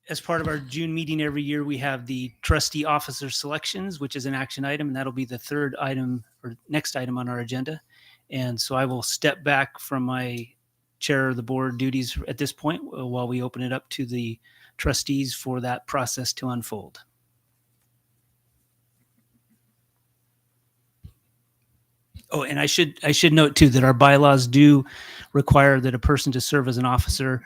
As part of our June meeting every year, we have the trustee officer selections, which is an action item, and that'll be the third item or next item on our agenda. And so I will step back from my chair of the board duties at this point while we open it up to the trustees for that process to unfold. Oh, and I should note too that our bylaws do require that a person to serve as an officer,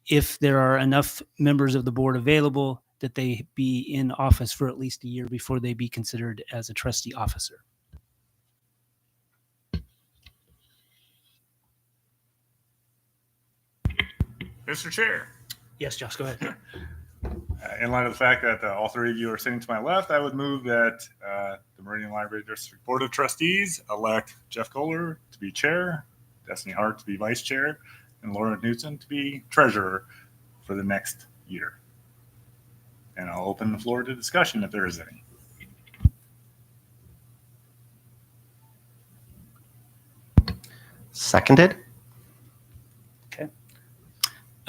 if there are enough members of the board available, that they be in office for at least a year before they be considered as a trustee officer. Mr. Chair. Yes, Josh, go ahead. In light of the fact that all three of you are sitting to my left, I would move that the Meridian Library District Board of Trustees elect Jeff Kohler to be chair, Destiny Hart to be vice chair, and Laura Knudsen to be treasurer for the next year. And I'll open the floor to discussion if there is any. Seconded. Okay.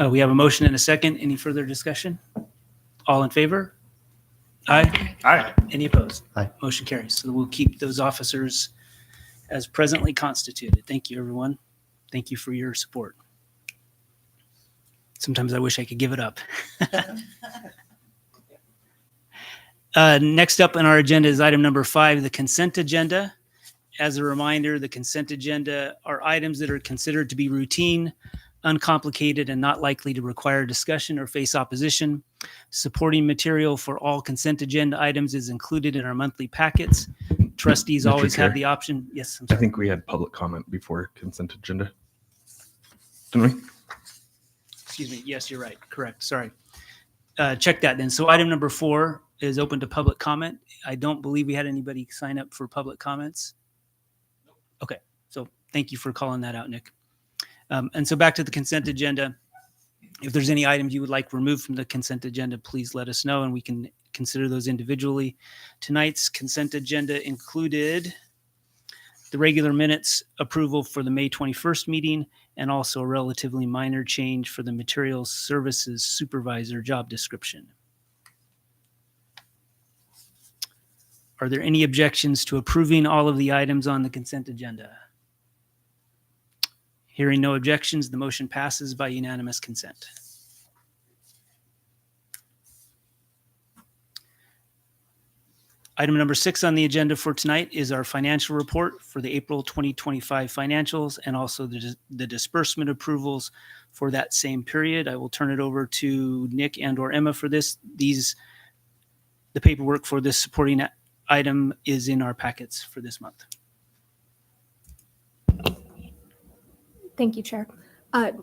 We have a motion and a second. Any further discussion? All in favor? Aye. Aye. Any opposed? Aye. Motion carries. So we'll keep those officers as presently constituted. Thank you, everyone. Thank you for your support. Sometimes I wish I could give it up. Next up on our agenda is item number 5, the consent agenda. As a reminder, the consent agenda are items that are considered to be routine, uncomplicated, and not likely to require discussion or face opposition. Supporting material for all consent agenda items is included in our monthly packets. Trustees Mr. always Chair, have the option. Yes, I'm I sorry. think we had public comment before consent agenda. Didn't we? Excuse me. Yes, you're right. Correct. Sorry. Check that then. So item number 4 is open to public comment. I don't believe we had anybody sign up for public comments. Okay. So thank you for calling that out, Nick. And so back to the consent agenda. If there's any items you would like removed from the consent agenda, please let us know and we can consider those individually. Tonight's consent agenda included the regular minutes approval for the May 21st meeting and also a relatively minor change for the materials services supervisor job description. Are there any objections to approving all of the items on the consent agenda? Hearing no objections, the motion passes by unanimous consent. Item number 6 on the agenda for tonight is our financial report for the April 2025 financials and also the disbursement approvals for that same period. I will turn it over to Nick and or Emma for this. The paperwork for this supporting item is in our packets for this month. Thank you, Chair.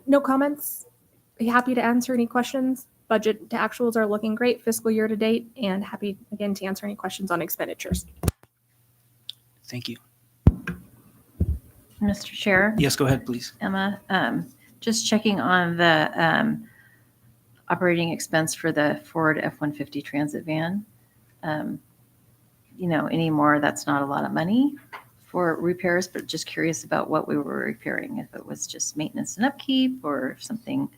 No comments. Be happy to answer any questions. Budget to actuals are looking great fiscal year to date, and happy again to answer any questions on expenditures. Thank you. Mr. Chair. Yes, go ahead, please. Emma, just checking on the operating expense for the Ford F-150 Transit van. Anymore, that's not a lot of money for repairs, but just curious about what we were repairing, if it was just maintenance and upkeep or if something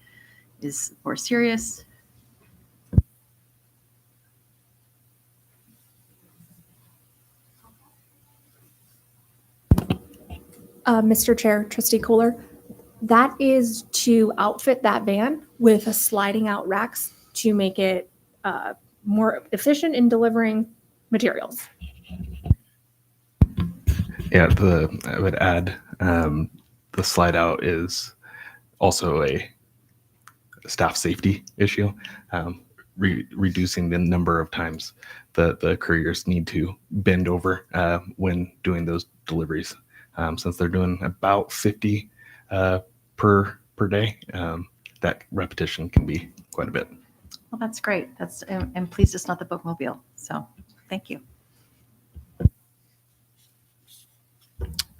is more serious. Mr. Chair, Trustee Kohler, that is to outfit that van with a sliding out racks to make it more efficient in delivering materials. Yeah, I would add the slide out is also a staff safety issue, reducing the number of times the couriers need to bend over when doing those deliveries. Since they're doing about 50 per day, that repetition can be quite a bit. Well, that's great. I'm pleased it's not the bookmobile. So thank you.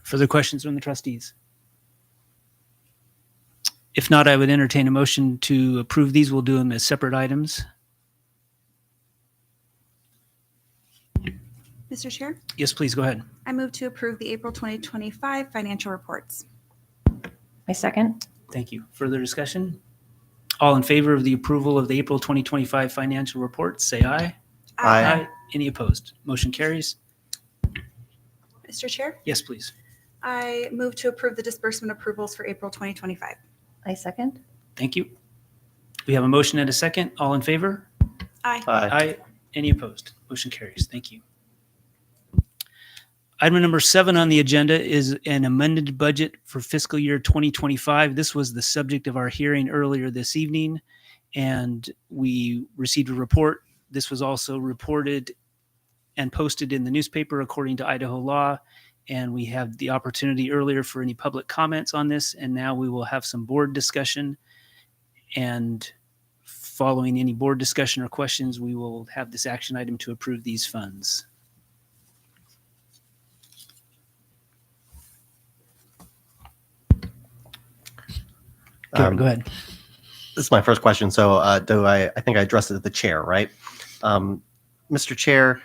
Further questions from the trustees? If not, I would entertain a motion to approve these. We'll do them as separate items. Mr. Chair, Yes, please go ahead. I move to approve the April 2025 financial reports. My second. Thank you. Further discussion? All in favor of the approval of the April 2025 financial report, say aye. Aye. Any opposed? Motion carries. Mr. Chair, Yes, please. I move to approve the disbursement approvals for April 2025. I second. Thank you. We have a motion and a second. All in favor? Aye. Aye. Any opposed? Motion carries. Thank you. Item number 7 on the agenda is an amended budget for fiscal year 2025. This was the subject of our hearing earlier this evening, and we received a report. This was also reported and posted in the newspaper according to Idaho law, and we have the opportunity earlier for any public comments on this, and now we will have some board discussion. And following any board discussion or questions, we will have this action item to approve these funds. Go ahead. This is my first question. So I think I addressed it to the chair, right? Mr. Chair,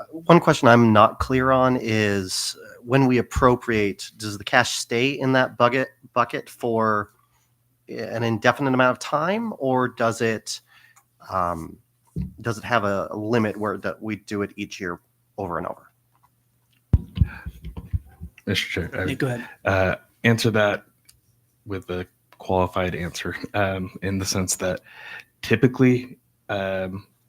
one question I'm not clear on is when we appropriate, does the cash stay in that bucket for an indefinite amount of time, or does it have a limit where that we do it each year over and over? Mr. Chair, Yeah, go ahead. answer that with a qualified answer in the sense that typically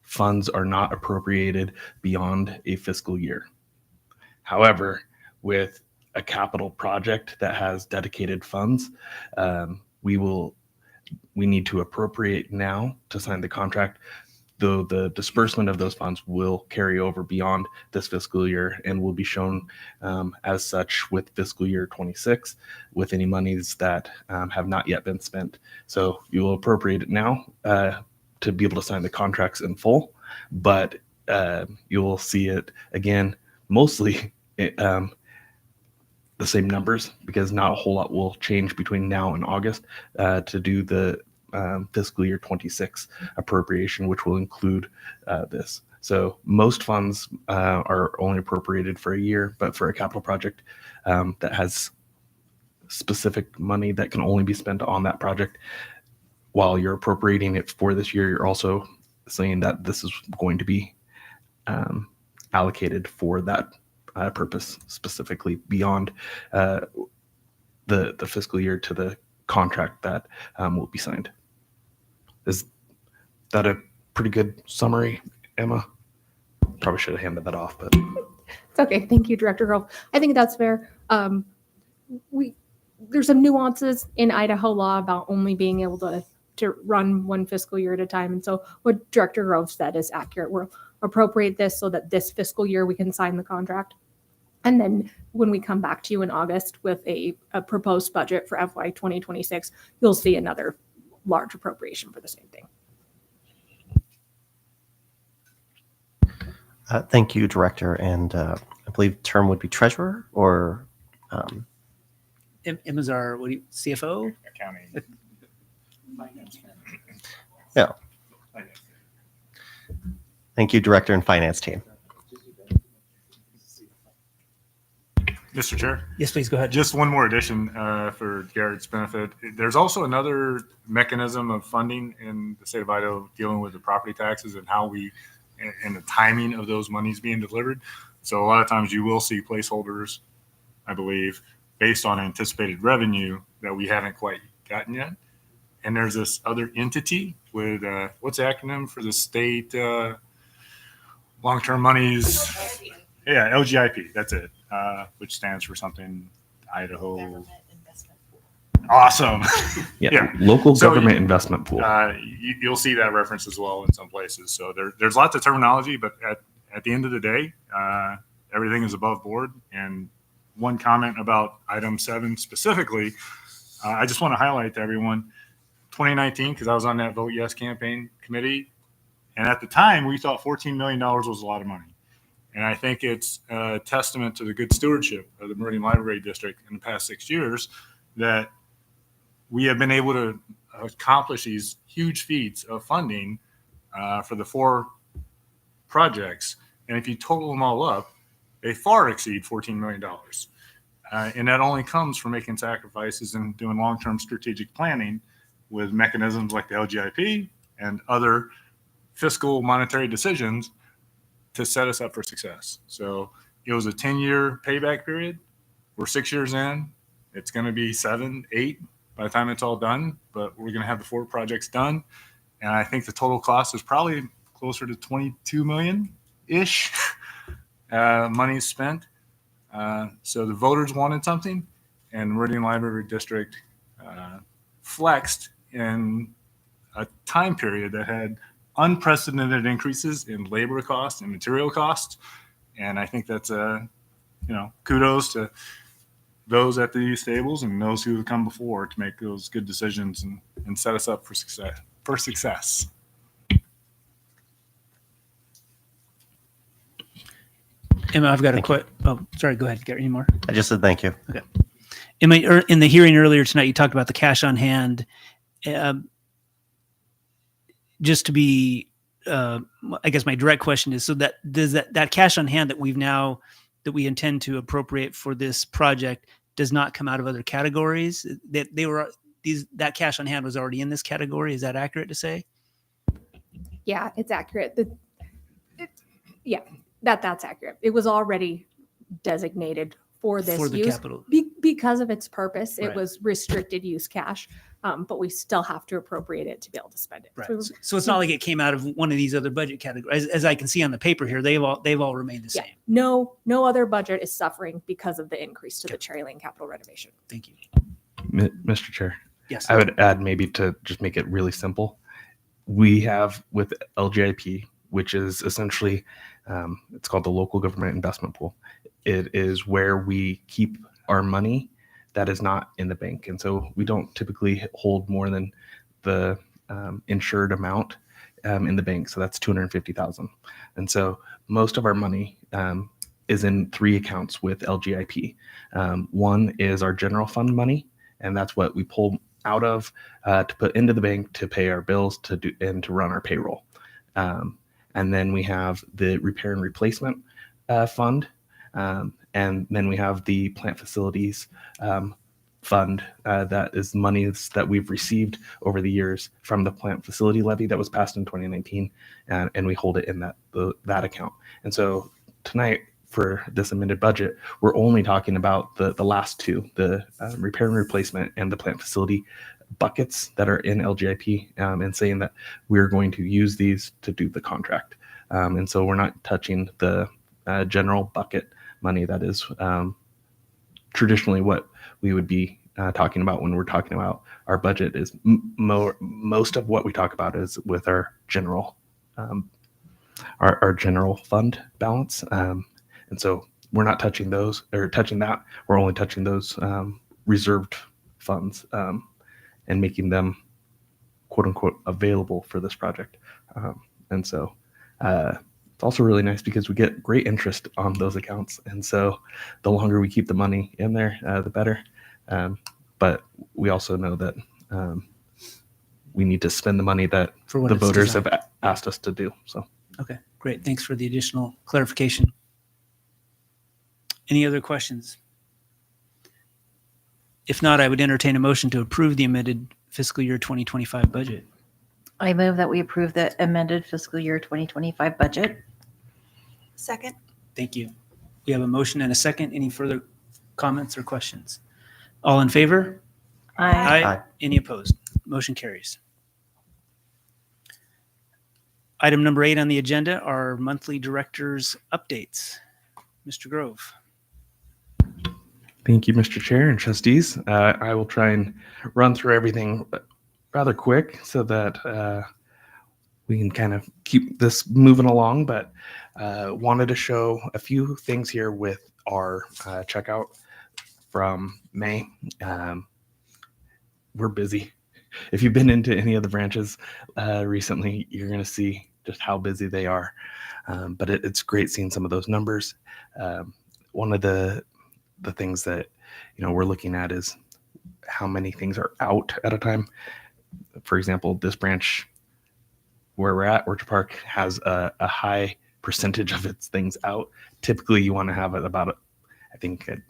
funds are not appropriated beyond a fiscal year. However, with a capital project that has dedicated funds, we need to appropriate now to sign the contract, though the disbursement of those funds will carry over beyond this fiscal year and will be shown as such with fiscal year 26 with any monies that have not yet been spent. So you will appropriate it now to be able to sign the contracts in full, but you will see it again, mostly the same numbers, because not a whole lot will change between now and August to do the fiscal year 26 appropriation, which will include this. So most funds are only appropriated for a year, but for a capital project that has specific money that can only be spent on that project, while you're appropriating it for this year, you're also saying that this is going to be allocated for that purpose specifically beyond the fiscal year to the contract that will be signed. Is that a pretty good summary, Emma? Probably should have handed that off, but It's okay. Thank you, Director Grove. I think that's fair. There's some nuances in Idaho law about only being able to run one fiscal year at a time. And so what Director Grove said is accurate. We'll appropriate this so that this fiscal year we can sign the contract. And then when we come back to you in August with a proposed budget for FY 2026, you'll see another large appropriation for the same thing. Thank you, Director. And I believe term would be treasurer or Emma's our CFO? Accounting. Yeah. Thank you, Director and Finance team. Mr. Chair, Yes, please go ahead. just one more addition for Garrett's benefit. There's also another mechanism of funding in the state of Idaho dealing with the property taxes and how and the timing of those monies being delivered. So a lot of times you will see placeholders, I believe, based on anticipated revenue that we haven't quite gotten yet. And there's this other entity with, what's the acronym for the state long-term monies? Yeah, LGIP, that's it, which stands for something Idaho. Awesome. yeah. Local So government investment pool. You'll see that reference as well in some places. So there's lots of terminology, but at the end of the day, everything is above board. And one comment about item 7 specifically, I just want to highlight to everyone, 2019, because I was on that Vote Yes campaign committee. And at the time, we thought $14 million was a lot of money. And I think it's a testament to the good stewardship of the Meridian Library District in the past 6 years that we have been able to accomplish these huge feats of funding for the 4 projects. And if you total them all up, they far exceed $14 million. And that only comes from making sacrifices and doing long-term strategic planning with mechanisms like the LGIP and other fiscal monetary decisions to set us up for success. So it was a 10-year payback period. We're 6 years in. It's going to be 7, 8 by the time it's all done, but we're going to have the 4 projects done. And I think the total cost is probably closer to 22 million-ish money spent. So the voters wanted something, and Meridian Library District flexed in a time period that had unprecedented increases in labor costs and material costs. And I think that's kudos to those at these tables and those who have come before to make those good decisions and set us up for success. Emma, I've got a Thank you. quick. Oh, sorry. Go ahead. Get any more? I just said thank you. Emma, in the hearing earlier tonight, you talked about the cash on hand. Just to be, I guess my direct question is: so does that cash on hand that we intend to appropriate for this project does not come out of other categories? That cash on hand was already in this category. Is that accurate to say? Yeah, it's accurate. That's accurate. It was already designated for this For the use capital. because of its purpose. It Right. was restricted use cash, but we still have to appropriate it to be able to spend it. Right. So So it's not like it came out of one of these other budget categories. As I can see on the paper here, they've all remained the yeah, same. no other budget is suffering because of the increase to the Cherry Lane capital renovation. Thank you. Mr. Chair, Yes. I would add maybe to just make it really simple. We have with LGIP, which is essentially, it's called the Local Government Investment Pool. It is where we keep our money that is not in the bank. And so we don't typically hold more than the insured amount in the bank. So that's $250,000. And so most of our money is in 3 accounts with LGIP. One is our general fund money, and that's what we pull out of to put into the bank to pay our bills and to run our payroll. And then we have the repair and replacement fund. And then we have the plant facilities fund that is monies that we've received over the years from the plant facility levy that was passed in 2019, and we hold it in that account. And so tonight, for this amended budget, we're only talking about the last 2, the repair and replacement and the plant facility buckets that are in LGIP, and saying that we're going to use these to do the contract. And so we're not touching the general bucket money that is traditionally what we would be talking about when we're talking about our budget. Is most of what we talk about is with our general our general fund balance. And so we're not touching those or touching that. We're only touching those reserved funds and making them quote unquote available for this project. And so it's also really nice because we get great interest on those accounts. And so the longer we keep the money in there, the better. But we also know that we need to spend the money that For what the it's voters designed. have asked us to do. So Okay, great. Thanks for the additional clarification. Any other questions? If not, I would entertain a motion to approve the amended fiscal year 2025 budget. I move that we approve the amended fiscal year 2025 budget. Second. Thank you. We have a motion and a second. Any further comments or questions? All in favor? Aye. Any opposed? Motion carries. Item number 8 on the agenda are monthly directors' updates. Mr. Grove. thank you, Mr. Chair and trustees. I will try and run through everything rather quick so that we can kind of keep this moving along, but wanted to show a few things here with our checkout from May. We're busy. If you've been into any of the branches recently, you're going to see just how busy they are. But it's great seeing some of those numbers. One of the things that we're looking at is how many things are out at a time. For example, this branch where we're at, Orchard Park, has a high percentage of its things out. Typically, you want to have it about, I think I'd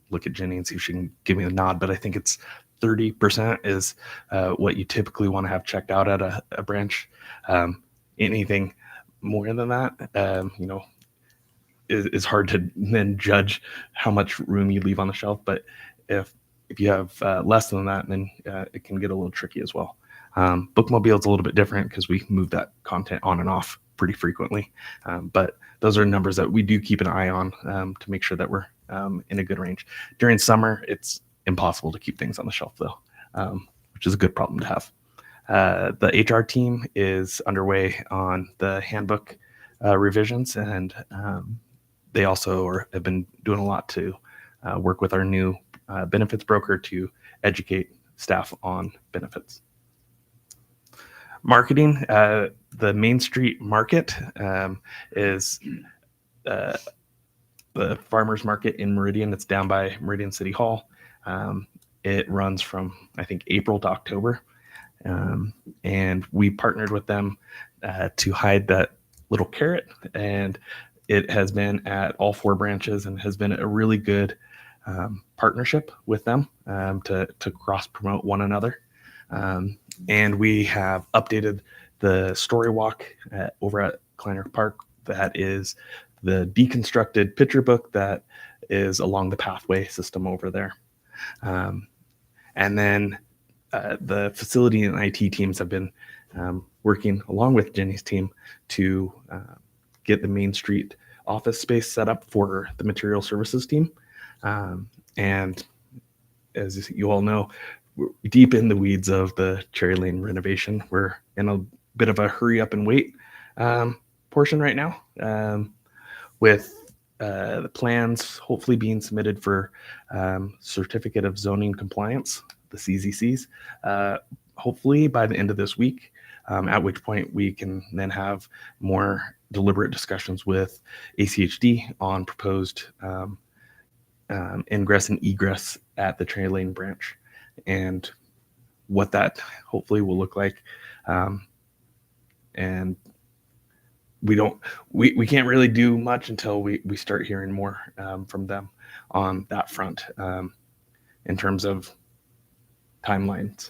look at Jenny and see if she can give me a nod, but I think it's 30% is what you typically want to have checked out at a branch. Anything more than that, is hard to then judge how much room you leave on the shelf. But if you have less than that, then it can get a little tricky as well. Bookmobile is a little bit different because we move that content on and off pretty frequently. But those are numbers that we do keep an eye on to make sure that we're in a good range. During summer, it's impossible to keep things on the shelf though, which is a good problem to have. The HR team is underway on the handbook revisions, and they also have been doing a lot to work with our new benefits broker to educate staff on benefits. Marketing, the Main Street Market is the farmers market in Meridian. It's down by Meridian City Hall. It runs from, I think, April to October. And we partnered with them to hide that little carrot. And it has been at all 4 branches and has been a really good partnership with them to cross promote one another. And we have updated the story walk over at Kleiner Park. That is the deconstructed picture book that is along the pathway system over there. And then the facility and IT teams have been working along with Jenny's team to get the Main Street office space set up for the material services team. And as you all know, we're deep in the weeds of the Cherry Lane renovation. We're in a bit of a hurry up and wait portion right now, with the plans hopefully being submitted for certificate of zoning compliance, the CZCs, hopefully by the end of this week, at which point we can then have more deliberate discussions with ACHD on proposed ingress and egress at the Cherry Lane branch and what that hopefully will look like. And we can't really do much until we start hearing more from them on that front in terms of timelines.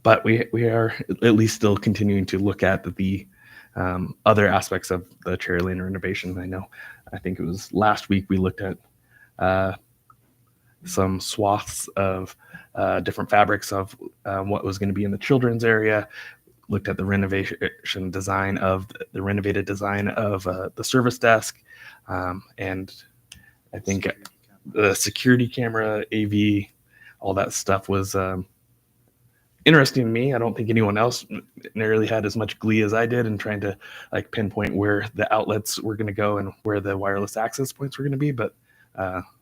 But we are at least still continuing to look at the other aspects of the Cherry Lane renovation. I think it was last week we looked at some swaths of different fabrics of what was going to be in the children's area, looked at the renovation design of the renovated design of the service desk. And I think the security camera, AV, all that stuff was interesting to me. I don't think anyone else nearly had as much glee as I did in trying to pinpoint where the outlets were going to go and where the wireless access points were going to be, but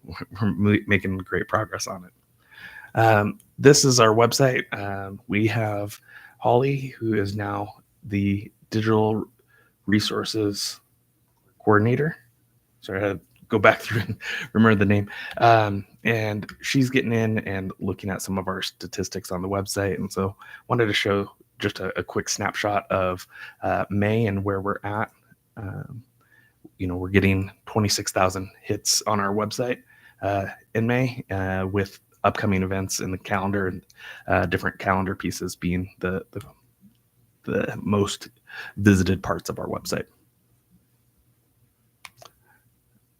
we're making great progress on it. This is our website. We have Holly, who is now the digital resources coordinator. Sorry, I had to go back through and remember the name. And she's getting in and looking at some of our statistics on the website. And so wanted to show just a quick snapshot of May and where we're at. We're getting 26,000 hits on our website in May with upcoming events in the calendar and different calendar pieces being the most visited parts of our website.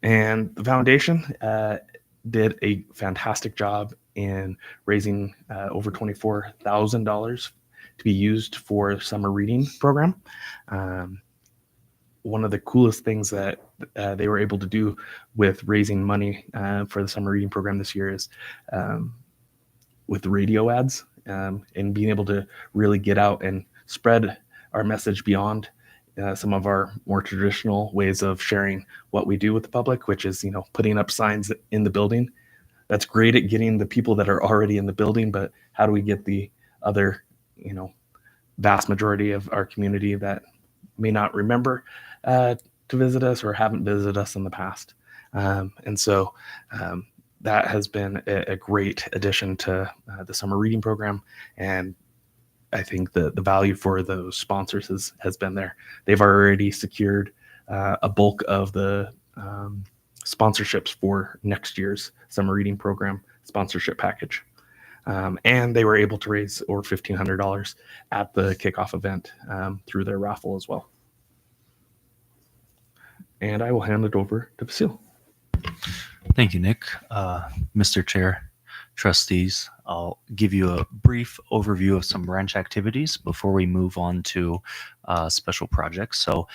And the foundation did a fantastic job in raising over $24,000 to be used for summer reading program. One of the coolest things that they were able to do with raising money for the summer reading program this year is with the radio ads and being able to really get out and spread our message beyond some of our more traditional ways of sharing what we do with the public, which is, putting up signs in the building. That's great at getting the people that are already in the building, but how do we get the other, vast majority of our community that may not remember to visit us or haven't visited us in the past? And so that has been a great addition to the summer reading program. And I think the value for those sponsors has been there. They've already secured a bulk of the sponsorships for next year's summer reading program sponsorship package. And they were able to raise over $1,500 at the kickoff event through their raffle as well. And I will hand it over to Vasil. Thank you, Nick. Mr. Chair, trustees, I'll give you a brief overview of some branch activities before we move on to special projects. So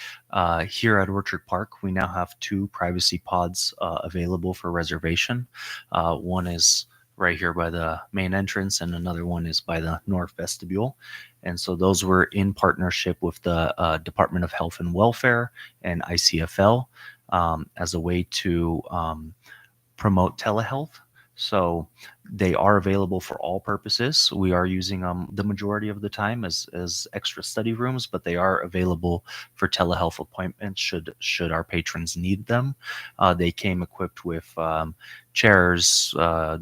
here at Orchard Park, we now have 2 privacy pods available for reservation. One is right here by the main entrance, and another one is by the north vestibule. And so those were in partnership with the Department of Health and Welfare and ICFL as a way to promote telehealth. So they are available for all purposes. We are using them the majority of the time as extra study rooms, but they are available for telehealth appointments should our patrons need them. They came equipped with chairs,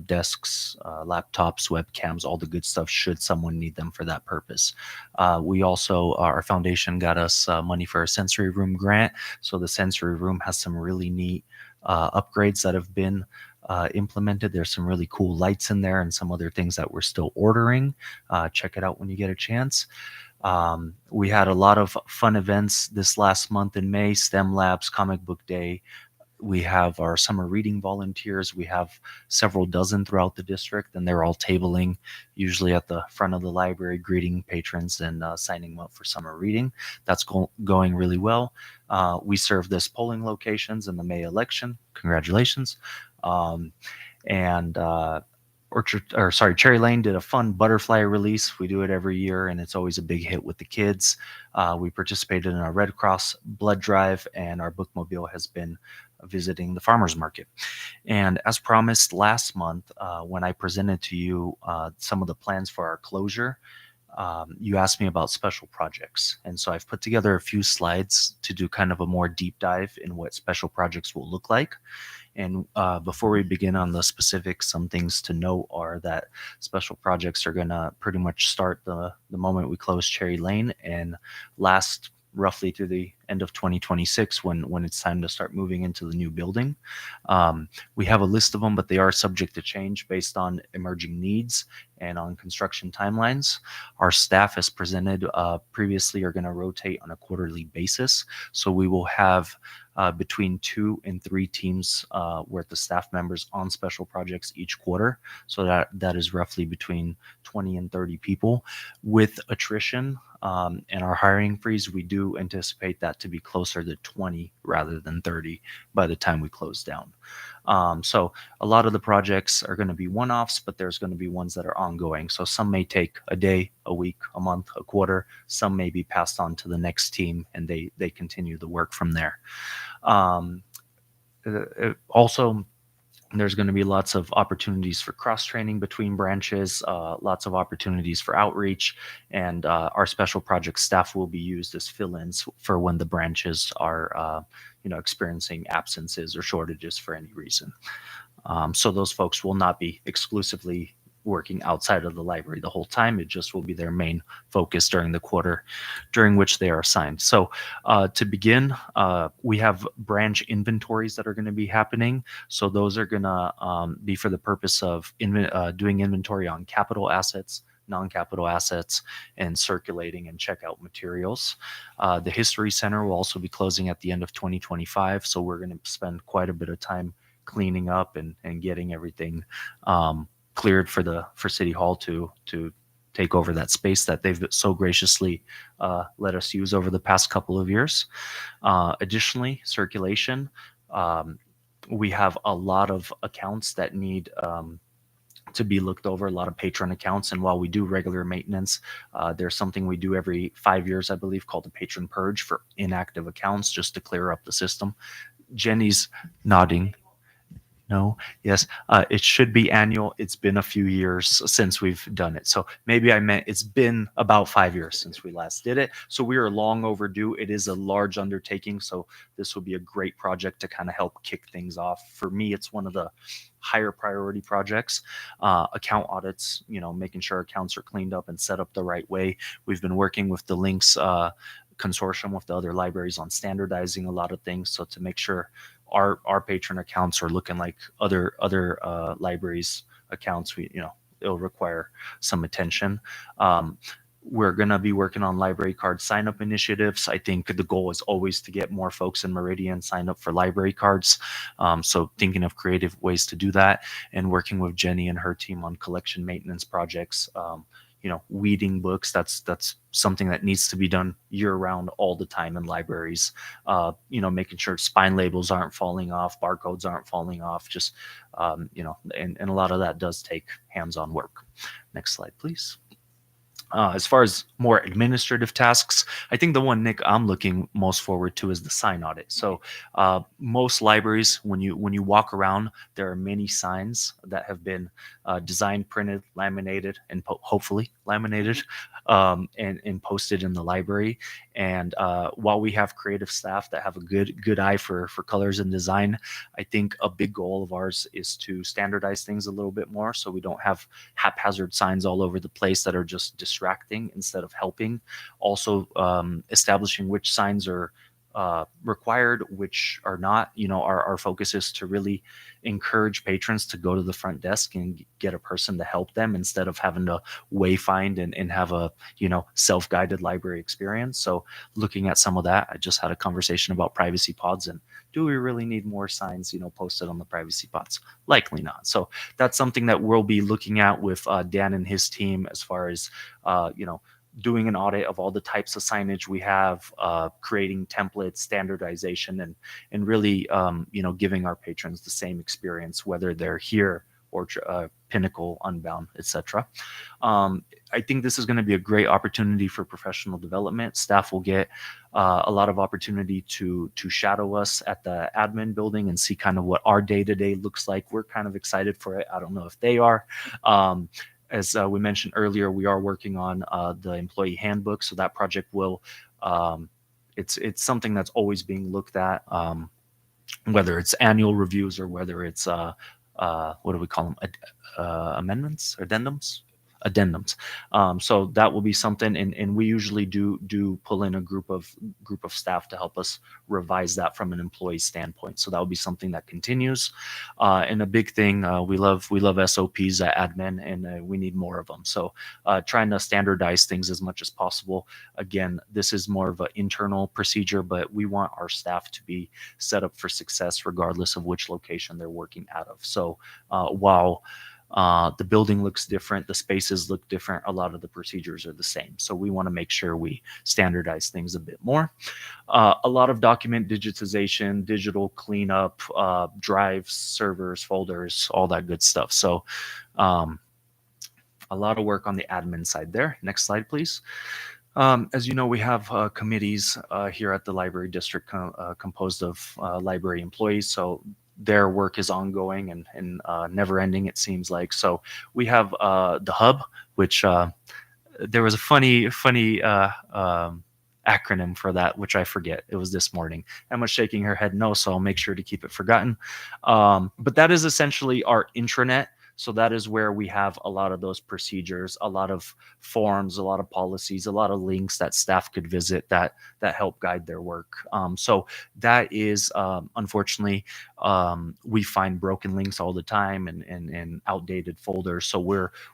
desks, laptops, webcams, all the good stuff should someone need them for that purpose. We also, our foundation got us money for a sensory room grant. So the sensory room has some really neat upgrades that have been implemented. There's some really cool lights in there and some other things that we're still ordering. Check it out when you get a chance. We had a lot of fun events this last month in May, STEM Labs, Comic Book Day. We have our summer reading volunteers. We have several dozen throughout the district, and they're all tabling, usually at the front of the library, greeting patrons and signing them up for summer reading. That's going really well. We served as polling locations in the May election. Congratulations. Cherry Lane did a fun butterfly release. We do it every year, and it's always a big hit with the kids. We participated in our Red Cross blood drive, and our bookmobile has been visiting the farmers market. And as promised last month, when I presented to you some of the plans for our closure, you asked me about special projects. And so I've put together a few slides to do kind of a more deep dive in what special projects will look like. And before we begin on the specifics, some things to note are that special projects are going to pretty much start the moment we close Cherry Lane and last roughly to the end of 2026 when it's time to start moving into the new building. We have a list of them, but they are subject to change based on emerging needs and on construction timelines. Our staff, as presented previously, are going to rotate on a quarterly basis. So we will have between 2 and 3 teams worth of staff members on special projects each quarter. So that is roughly between 20 and 30 people. With attrition and our hiring freeze, we do anticipate that to be closer to 20 rather than 30 by the time we close down. So a lot of the projects are going to be one-offs, but there's going to be ones that are ongoing. So some may take a day, a week, a month, a quarter. Some may be passed on to the next team and they continue the work from there. Also, there's going to be lots of opportunities for cross-training between branches, lots of opportunities for outreach, and our special project staff will be used as fill-ins for when the branches are experiencing absences or shortages for any reason. So those folks will not be exclusively working outside of the library the whole time. It just will be their main focus during the quarter during which they are assigned. So to begin, we have branch inventories that are going to be happening. So those are going to be for the purpose of doing inventory on capital assets, non-capital assets, and circulating and checkout materials. The History Center will also be closing at the end of 2025. So we're going to spend quite a bit of time cleaning up and getting everything cleared for City Hall to take over that space that they've so graciously let us use over the past couple of years. Additionally, circulation. We have a lot of accounts that need to be looked over, a lot of patron accounts. And while we do regular maintenance, there's something we do every 5 years, I believe, called the patron purge for inactive accounts, just to clear up the system. Jenny's nodding. No, yes, it should be annual. It's been a few years since we've done it. So maybe I meant it's been about 5 years since we last did it. So we are long overdue. It is a large undertaking. So this will be a great project to kind of help kick things off. For me, it's one of the higher priority projects. Account audits, making sure accounts are cleaned up and set up the right way. We've been working with the Links consortium with the other libraries on standardizing a lot of things. So to make sure our patron accounts are looking like other libraries accounts, it'll require some attention. We're going to be working on library card sign up initiatives. I think the goal is always to get more folks in Meridian signed up for library cards. So thinking of creative ways to do that, and working with Jenny and her team on collection maintenance projects. Weeding books, that's something that needs to be done year round all the time in libraries. Making sure spine labels aren't falling off, barcodes aren't falling off, just and a lot of that does take hands-on work. Next slide, please. As far as more administrative tasks, I think the one, Nick, I'm looking most forward to is the sign audit. So most libraries, when you walk around, there are many signs that have been designed, printed, laminated, and hopefully laminated and posted in the library. And while we have creative staff that have a good eye for colors and design, I think a big goal of ours is to standardize things a little bit more, so we don't have haphazard signs all over the place that are just distracting instead of helping. Also, establishing which signs are required, which are not. Our focus is to really encourage patrons to go to the front desk and get a person to help them instead of having to wayfind and have a self-guided library experience. So looking at some of that, I just had a conversation about privacy pods, and do we really need more signs posted on the privacy pods? Likely not. So that's something that we'll be looking at with Dan and his team, as far as doing an audit of all the types of signage we have, creating templates, standardization, and really, giving our patrons the same experience, whether they're here or Pinnacle, Unbound, etc. I think this is going to be a great opportunity for professional development. Staff will get a lot of opportunity to shadow us at the admin building and see kind of what our day-to-day looks like. We're kind of excited for it. I don't know if they are. As we mentioned earlier, we are working on the employee handbook. So that project will, it's something that's always being looked at, whether it's annual reviews or whether it's, what do we call them? Amendments, addendums. So that will be something, and we usually do pull in a group of staff to help us revise that from an employee standpoint. So that will be something that continues. And a big thing, we love SOPs at admin, and we need more of them. So trying to standardize things as much as possible. Again, this is more of an internal procedure, but we want our staff to be set up for success regardless of which location they're working out of. So while the building looks different, the spaces look different, a lot of the procedures are the same. So we want to make sure we standardize things a bit more. A lot of document digitization, digital cleanup, drives, servers, folders, all that good stuff. So a lot of work on the admin side there. Next slide, please. As you know, we have committees here at the library district composed of library employees. So their work is ongoing and never ending, it seems like. So we have the hub, which there was a funny acronym for that, which I forget. It was this morning. Emma's shaking her head no, so I'll make sure to keep it forgotten. But that is essentially our intranet. So that is where we have a lot of those procedures, a lot of forms, a lot of policies, a lot of links that staff could visit that help guide their work. So that is, unfortunately, we find broken links all the time and outdated folders. So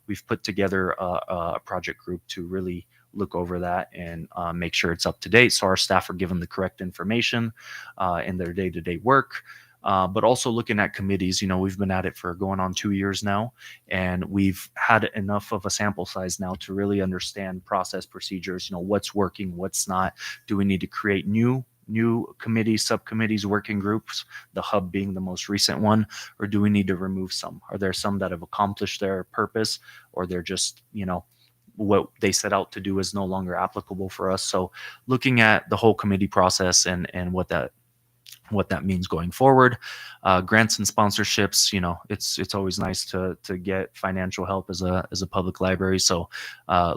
we've put together a project group to really look over that and make sure it's up to date, so our staff are given the correct information in their day-to-day work. But also looking at committees, we've been at it for going on 2 years now, and we've had enough of a sample size now to really understand process procedures, what's working, what's not. Do we need to create new committees, subcommittees, working groups, the hub being the most recent one, or do we need to remove some? Are there some that have accomplished their purpose, or they're just, what they set out to do is no longer applicable for us? So looking at the whole committee process and what that means going forward. Grants and sponsorships, it's always nice to get financial help as a public library. So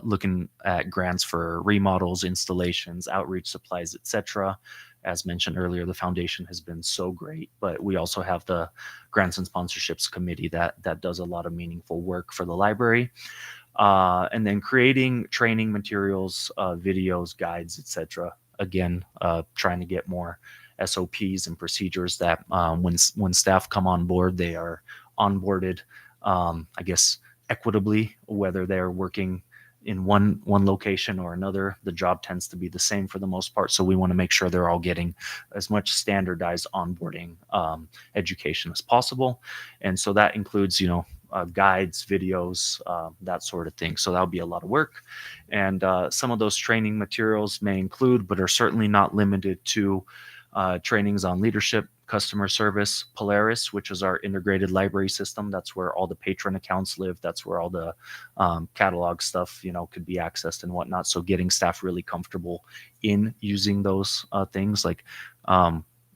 looking at grants for remodels, installations, outreach supplies, etc. As mentioned earlier, the foundation has been so great, but we also have the grants and sponsorships committee that does a lot of meaningful work for the library. And then creating training materials, videos, guides, etc. Again, trying to get more SOPs and procedures that when staff come on board, they are onboarded I guess, equitably, whether they're working in one location or another. The job tends to be the same for the most part, so we want to make sure they're all getting as much standardized onboarding education as possible. And so that includes, guides, videos, that sort of thing. So that'll be a lot of work. And some of those training materials may include, but are certainly not limited to, trainings on leadership, customer service, Polaris, which is our integrated library system. That's where all the patron accounts live. That's where all the catalog stuff, could be accessed and whatnot. So getting staff really comfortable in using those things. Like,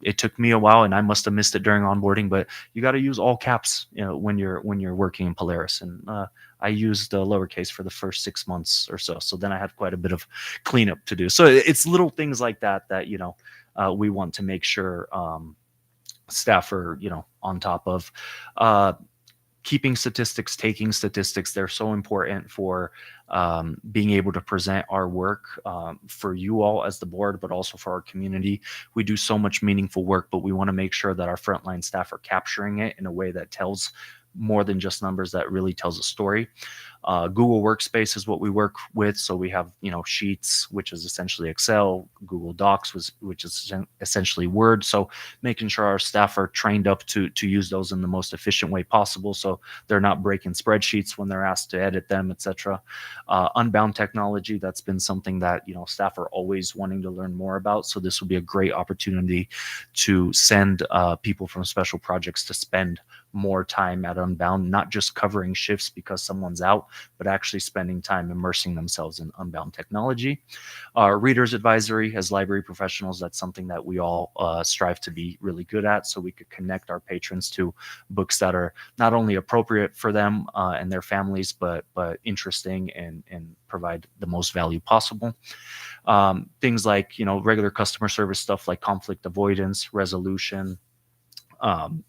it took me a while, and I must have missed it during onboarding, but you got to use all caps, when you're working in Polaris. And I used lowercase for the first 6 months or so. So then I had quite a bit of cleanup to do. So it's little things like that we want to make sure staff are, on top of. Keeping statistics, taking statistics, they're so important for being able to present our work for you all as the board, but also for our community. We do so much meaningful work, but we want to make sure that our frontline staff are capturing it in a way that tells more than just numbers, that really tells a story. Google Workspace is what we work with. So we have, Sheets, which is essentially Excel, Google Docs, which is essentially Word. So making sure our staff are trained up to use those in the most efficient way possible, so they're not breaking spreadsheets when they're asked to edit them, etc. Unbound technology, that's been something that, staff are always wanting to learn more about. So this will be a great opportunity to send people from special projects to spend more time at Unbound, not just covering shifts because someone's out, but actually spending time immersing themselves in Unbound technology. Readers advisory, as library professionals, that's something that we all strive to be really good at, so we could connect our patrons to books that are not only appropriate for them and their families, but interesting and provide the most value possible. Things like, regular customer service stuff like conflict avoidance, resolution,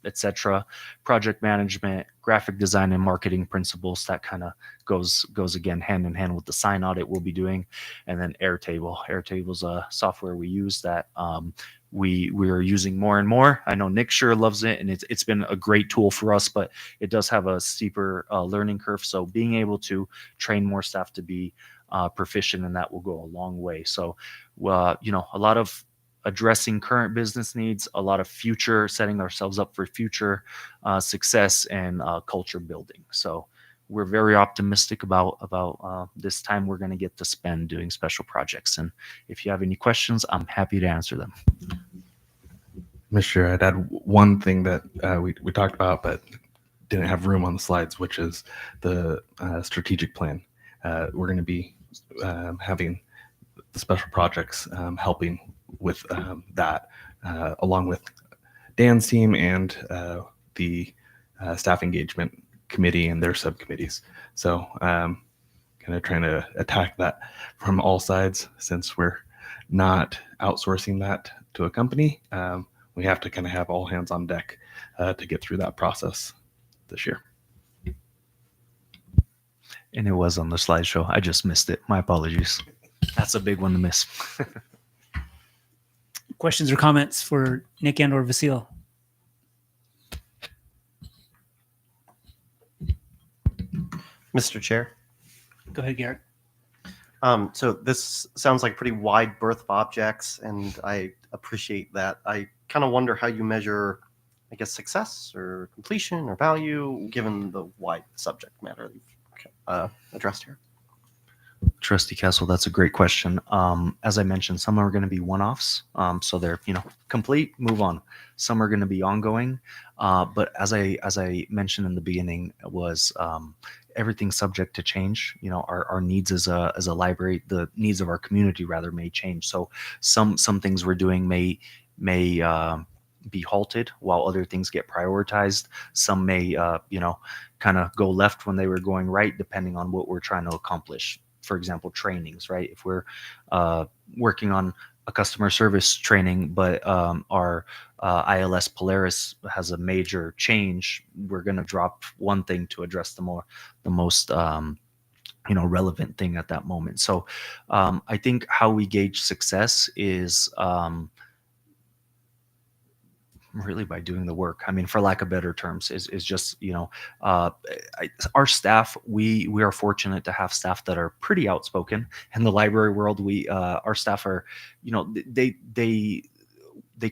etc. Project management, graphic design, and marketing principles. That kind of goes again hand in hand with the sign audit we'll be doing. And then Airtable. Airtable is a software we use that we are using more and more. I know Nick sure loves it, and it's been a great tool for us, but it does have a steeper learning curve. So being able to train more staff to be proficient in that will go a long way. So, a lot of addressing current business needs, a lot of future, setting ourselves up for future success, and culture building. So we're very optimistic about this time we're going to get to spend doing special projects. And if you have any questions, I'm happy to answer them. Mr. I'd add one thing that we talked about, but didn't have room on the slides, which is the strategic plan. We're going to be having the special projects helping with that, along with Dan's team and the staff engagement committee and their subcommittees. So kind of trying to attack that from all sides, since we're not outsourcing that to a company. We have to kind of have all hands on deck to get through that process this year. And it was on the slideshow. I just missed it. My apologies. That's a big one to miss. Questions or comments for Nick and or Vasil? Mr. Chair. Go ahead, Garrett. So this sounds like pretty wide berth of objects, and I appreciate that. I kind of wonder how you measure, I guess, success or completion or value, given the wide subject matter you've addressed here. Trustee Castle, that's a great question. As I mentioned, some are going to be one-offs, so they're complete, move on. Some are going to be ongoing, but as I mentioned in the beginning, was everything's subject to change. Our needs as a library, the needs of our community rather, may change. So some things we're doing may be halted while other things get prioritized. Some may kind of go left when they were going right, depending on what we're trying to accomplish. For example, trainings, right? If we're working on a customer service training, but our ILS Polaris has a major change, we're going to drop one thing to address the most relevant thing at that moment. So I think how we gauge success is really by doing the work. I mean, for lack of better terms, is just, you know, our staff, we are fortunate to have staff that are pretty outspoken. In the library world, our staff are, you know, they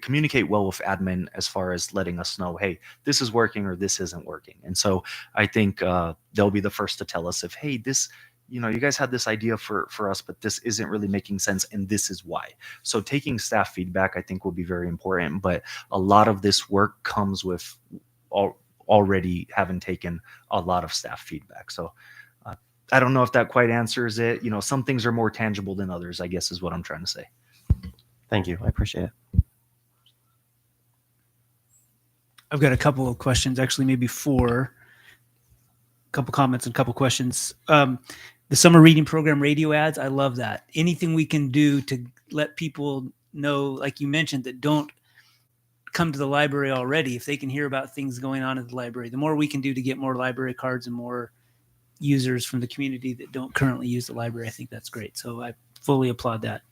communicate well with admin as far as letting us know, hey, this is working or this isn't working. And so I think they'll be the first to tell us if, hey, this, you know, you guys had this idea for us, but this isn't really making sense, and this is why. So taking staff feedback, I think, will be very important. But a lot of this work comes with already having taken a lot of staff feedback. So I don't know if that quite answers it. You know, some things are more tangible than others, I guess, is what I'm trying to say. Thank you. I appreciate it. I've got a couple of questions, actually, maybe four. A couple comments and a couple questions. The summer reading program radio ads, I love that. Anything we can do to let people know, like you mentioned, that don't come to the library already, if they can hear about things going on at the library, the more we can do to get more library cards and more users from the community that don't currently use the library, I think that's great. So I fully applaud that.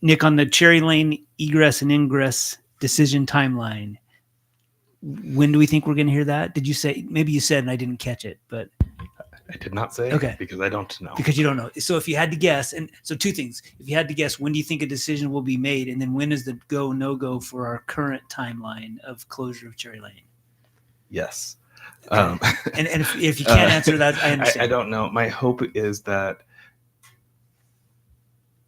Nick, on the Cherry Lane egress and ingress decision timeline, when do we think we're going to hear that? Did you say, maybe you said and I didn't catch it, but I did not say, okay, because I don't know. because you don't know. So if you had to guess, and so two things, if you had to guess, when do you think a decision will be made? And then when is the go, no go for our current timeline of closure of Cherry Lane? Yes. And if you can't answer that, I understand. I don't know. My hope is that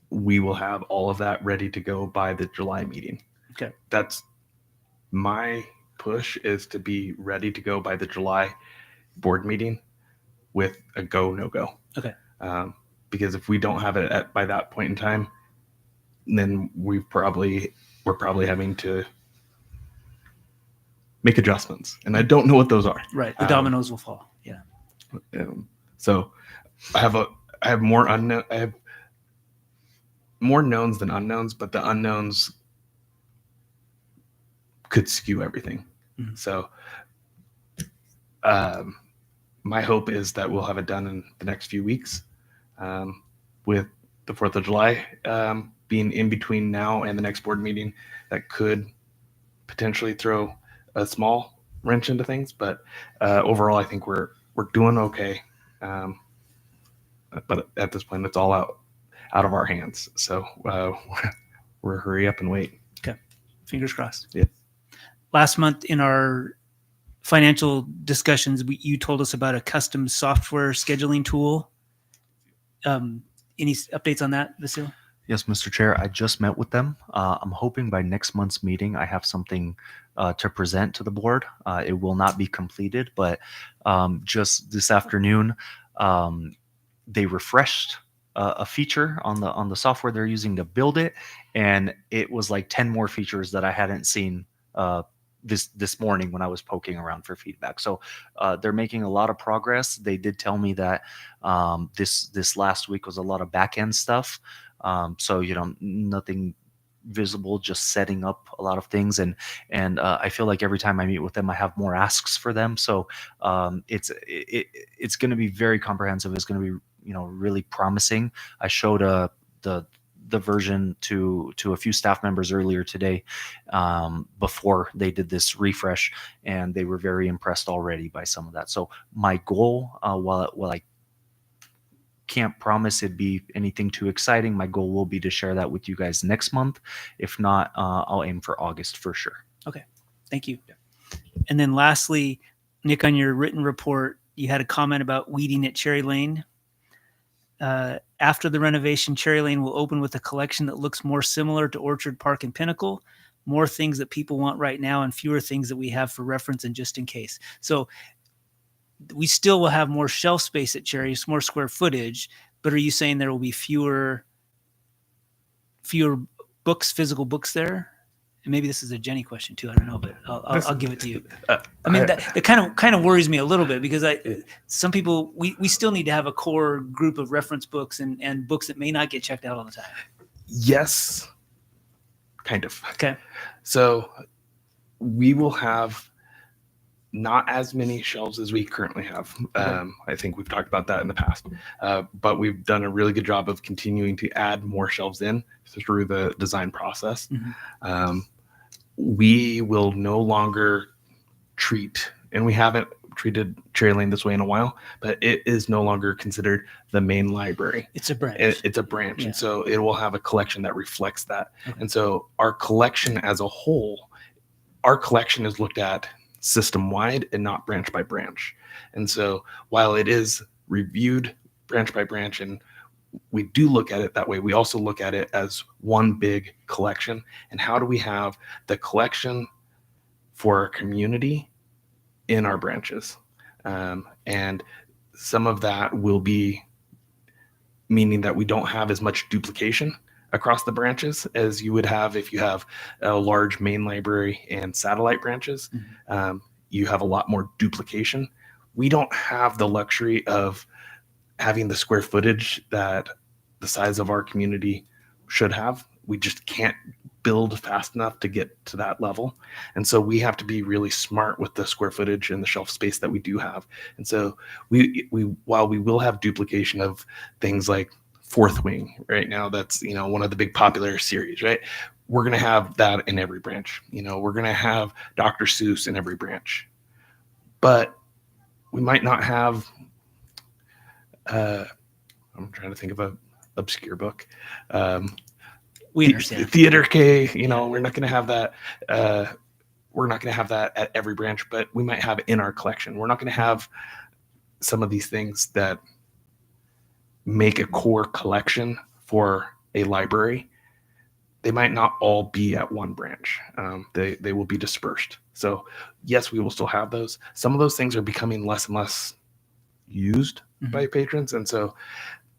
we will have all of that ready to go by the July meeting. Okay. That's my push, is to be ready to go by the July board meeting with a go, no go. Okay. Because if we don't have it by that point in time, then we're probably having to make adjustments, and I don't know what those are. Right. The dominoes will fall. Yeah. So I have more unknown. I have more knowns than unknowns, but the unknowns could skew everything. Mm-hmm. So my hope is that we'll have it done in the next few weeks, with the 4th of July being in between now and the next board meeting. That could potentially throw a small wrench into things, but overall, I think we're doing okay. But at this point, it's all out of our hands. So we're hurry up and wait. Okay, fingers crossed. Yeah. Last month in our financial discussions, you told us about a custom software scheduling tool. Any updates on that, Vasil? Yes, Mr. Chair, I just met with them. I'm hoping by next month's meeting, I have something to present to the board. It will not be completed, but just this afternoon, they refreshed a feature on the software they're using to build it, and it was like 10 more features that I hadn't seen this morning when I was poking around for feedback. So they're making a lot of progress. They did tell me that this last week was a lot of back end stuff. So nothing visible, just setting up a lot of things, and I feel like every time I meet with them, I have more asks for them. So it's going to be very comprehensive. It's going to be really promising. I showed the version to a few staff members earlier today, before they did this refresh, and they were very impressed already by some of that. So my goal, while I can't promise it'd be anything too exciting, my goal will be to share that with you guys next month. If not, I'll aim for August for sure. Okay, thank you. And then lastly, Nick, on your written report, you had a comment about weeding at Cherry Lane. After the renovation, Cherry Lane will open with a collection that looks more similar to Orchard Park and Pinnacle, more things that people want right now and fewer things that we have for reference and just in case. So we still will have more shelf space at Cherry, more square footage, but are you saying there will be fewer books, physical books there? And maybe this is a Jenny question too. I don't know, but I'll give it to you. I mean, that kind of worries me a little bit, because some people, we still need to have a core group of reference books and books that may not get checked out all the time. Yes, kind of. Okay. So we will have not as many shelves as we currently have. I think we've talked about that in the past, but we've done a really good job of continuing to add more shelves in through the design process. Mm-hmm. we will no longer treat, and we haven't treated Cherry Lane this way in a while, but it is no longer considered the main library. It's a branch. It's a branch. Yeah. And so it will have a collection that reflects that. Okay. And so our collection as a whole, our collection is looked at system wide and not branch by branch. And so while it is reviewed branch by branch, and we do look at it that way, we also look at it as one big collection. And how do we have the collection for our community in our branches? And some of that will be meaning that we don't have as much duplication across the branches as you would have if you have a large main library and satellite branches. You have a lot more duplication. We don't have the luxury of having the square footage that the size of our community should have. We just can't build fast enough to get to that level. And so we have to be really smart with the square footage and the shelf space that we do have. And so we while we will have duplication of things like Fourth Wing right now, that's, you know, one of the big popular series, right? We're going to have that in every branch. You know, we're going to have Dr. Seuss in every branch. But we might not have I'm trying to think of a obscure book. We understand. Theater K, you know, we're not going to have that. We're not going to have that at every branch, but we might have it in our collection. We're not going to have some of these things that make a core collection for a library. They might not all be at one branch. They will be dispersed. So yes, we will still have those. Some of those things are becoming less and less used by patrons. And so,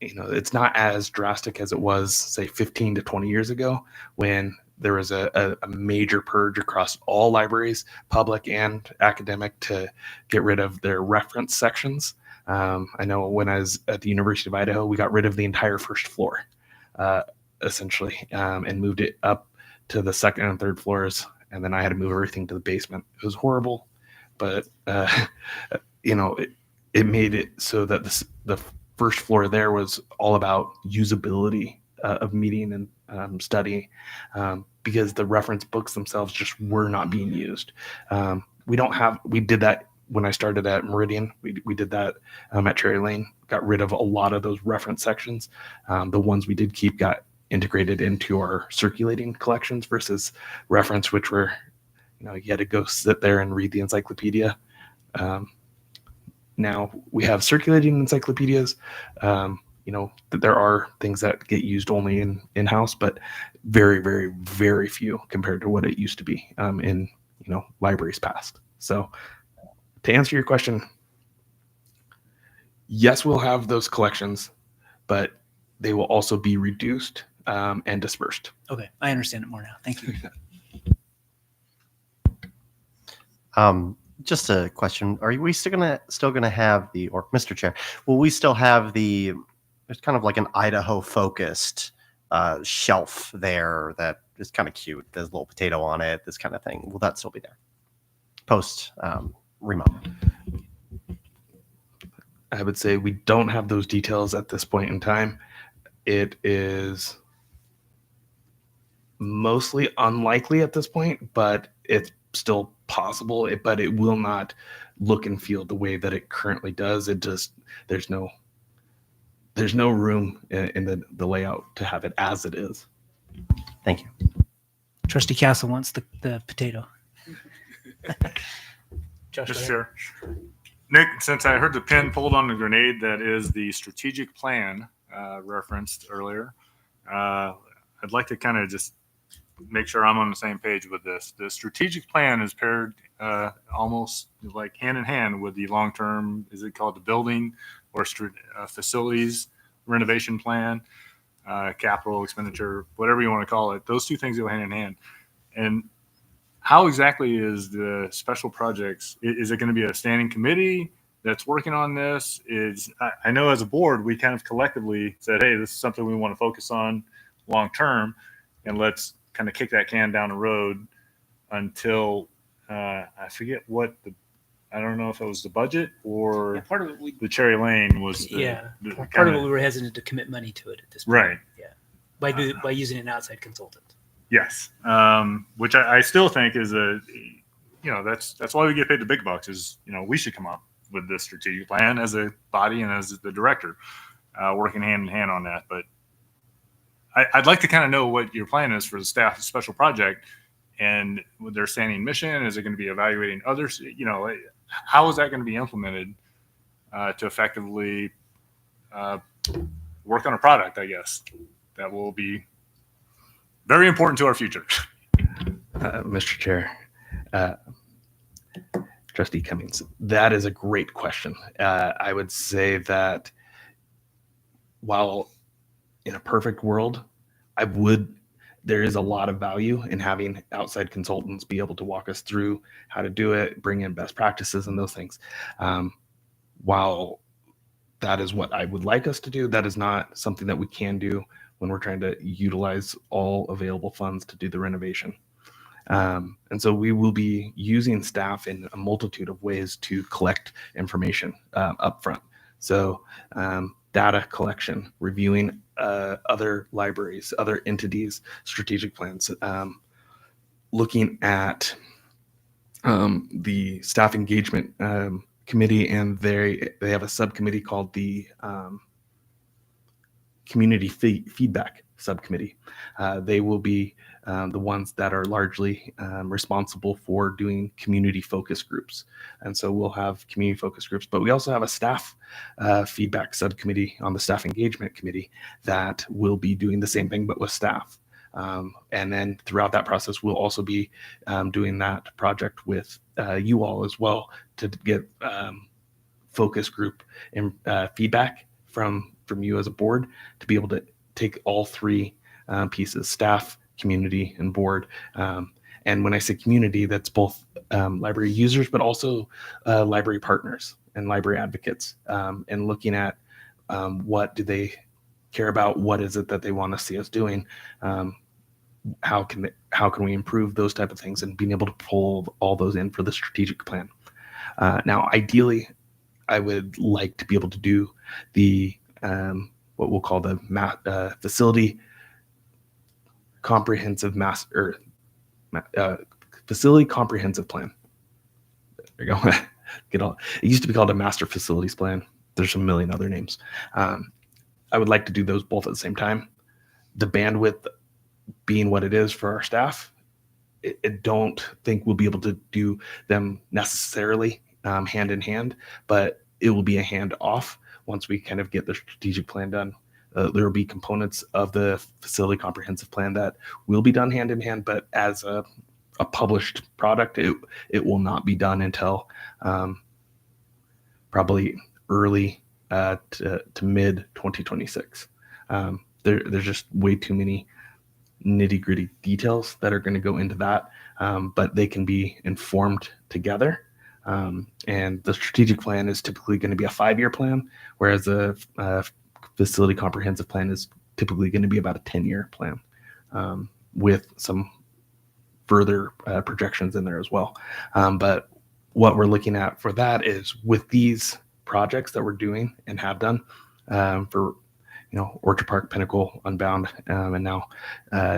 you know, it's not as drastic as it was, say, 15 to 20 years ago, when there was a major purge across all libraries, public and academic, to get rid of their reference sections. I know when I was at the University of Idaho, we got rid of the entire first floor, essentially, and moved it up to the second and third floors. And then I had to move everything to the basement. It was horrible, but, you know, it made it so that the first floor there was all about usability of meeting and study, because the reference books themselves just were not being used. We did that when I started at Meridian. We did that at Cherry Lane, got rid of a lot of those reference sections. The ones we did keep got integrated into our circulating collections versus reference, which were, you know, you had to go sit there and read the encyclopedia. Now we have circulating encyclopedias. You know, there are things that get used only in-house, but very, very, very few compared to what it used to be in, you know, libraries past. So to answer your question, yes, we'll have those collections, but they will also be reduced and dispersed. Okay, I understand it more now. Thank you. Just a question: are we still gonna have the, or Mr. Chair, will we still have the? There's kind of like an Idaho focused shelf there that is kind of cute. There's a little potato on it, this kind of thing. Will that still be there post remote? I would say we don't have those details at this point in time. It is mostly unlikely at this point, but it's still possible. But it will not look and feel the way that it currently does. It just, there's no room in the layout to have it as it is. Thank you. Trustee Castle wants the potato. Josh, Mr. go ahead. Chair. Nick, since I heard the pin pulled on the grenade, that is the strategic plan referenced earlier. I'd like to kind of just make sure I'm on the same page with this. The strategic plan is paired almost like hand in hand with the long-term, is it called the building or facilities renovation plan, capital expenditure, whatever you want to call it. Those two things go hand in hand. And how exactly is the special projects? Is it going to be a standing committee that's working on this? I know as a board, we kind of collectively said, hey, this is something we want to focus on long term, and let's kind of kick that can down the road until I forget what I don't know if it was the budget or Part of it the Cherry Lane was. Part of it we were hesitant to commit money to it at this point. Right. Yeah. By using an outside consultant. Yes, which I still think is that's why we get paid the big bucks. Is we should come up with this strategic plan as a body and as the director, working hand in hand on that. But I'd like to kind of know what your plan is for the staff special project, and with their standing mission. Is it going to be evaluating others? How is that going to be implemented to effectively work on a product? I guess that will be very important to our future. Mr. Chair, Trustee Cummings, that is a great question. I would say that while in a perfect world, there is a lot of value in having outside consultants be able to walk us through how to do it, bring in best practices and those things. While that is what I would like us to do, that is not something that we can do when we're trying to utilize all available funds to do the renovation. And so we will be using staff in a multitude of ways to collect information upfront. So data collection, reviewing other libraries, other entities, strategic plans, looking at the staff engagement committee, and they have a subcommittee called the community feedback subcommittee. They will be the ones that are largely responsible for doing community focus groups. And so we'll have community focus groups, but we also have a staff feedback subcommittee on the staff engagement committee that will be doing the same thing, but with staff. And then throughout that process, we'll also be doing that project with you all as well to get focus group and feedback from you as a board to be able to take all three pieces: staff, community, and board. And when I say community, that's both library users, but also library partners and library advocates, and looking at what do they care about, what is it that they want to see us doing, how can we improve those type of things, and being able to pull all those in for the strategic plan. Now, ideally, I would like to be able to do the what we'll call the facility comprehensive facility comprehensive plan. There you go. It used to be called a master facilities plan. There's a million other names. I would like to do those both at the same time. The bandwidth being what it is for our staff, I don't think we'll be able to do them necessarily hand in hand, but it will be a hand off once we kind of get the strategic plan done. There will be components of the facility comprehensive plan that will be done hand in hand, but as a published product, it will not be done until probably early to mid 2026. There's just way too many nitty gritty details that are going to go into that, but they can be informed together. And the strategic plan is typically going to be a 5-year plan, whereas a facility comprehensive plan is typically going to be about a 10-year plan, with some further projections in there as well. But what we're looking at for that is with these projects that we're doing and have done for Orchard Park, Pinnacle, Unbound, and now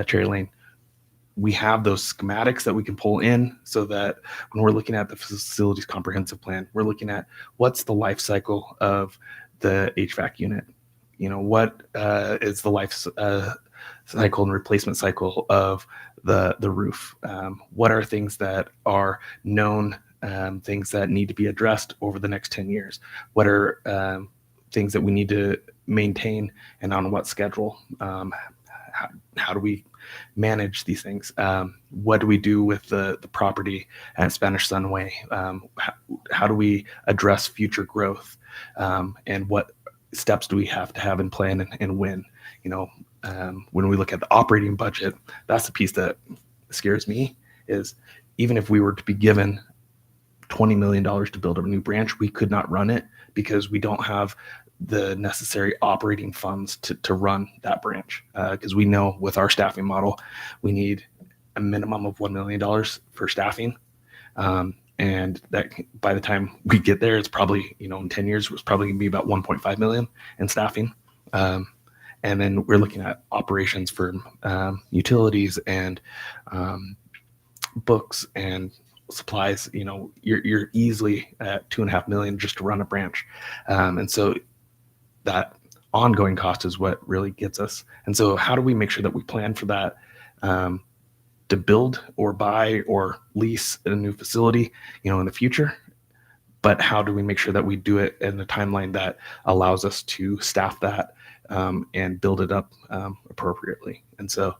Cherry Lane, we have those schematics that we can pull in, so that when we're looking at the facilities comprehensive plan, we're looking at what's the life cycle of the HVAC unit. What is the life cycle and replacement cycle of the roof? What are things that are known, things that need to be addressed over the next 10 years? What are things that we need to maintain, and on what schedule? How do we manage these things? What do we do with the property at Spanish Sunway? How do we address future growth? And what steps do we have to have in plan and when? When we look at the operating budget, that's the piece that scares me, is even if we were to be given $20 million to build a new branch, we could not run it because we don't have the necessary operating funds to run that branch. Because we know with our staffing model, we need a minimum of $1 million for staffing. And that by the time we get there, it's probably, in 10 years, it's probably gonna be about 1.5 million in staffing. And then we're looking at operations for utilities and books and supplies. You're easily at 2.5 million just to run a branch. And so that ongoing cost is what really gets us. And so how do we make sure that we plan for that, to build or buy or lease a new facility, in the future? But how do we make sure that we do it in a timeline that allows us to staff that and build it up appropriately? And so,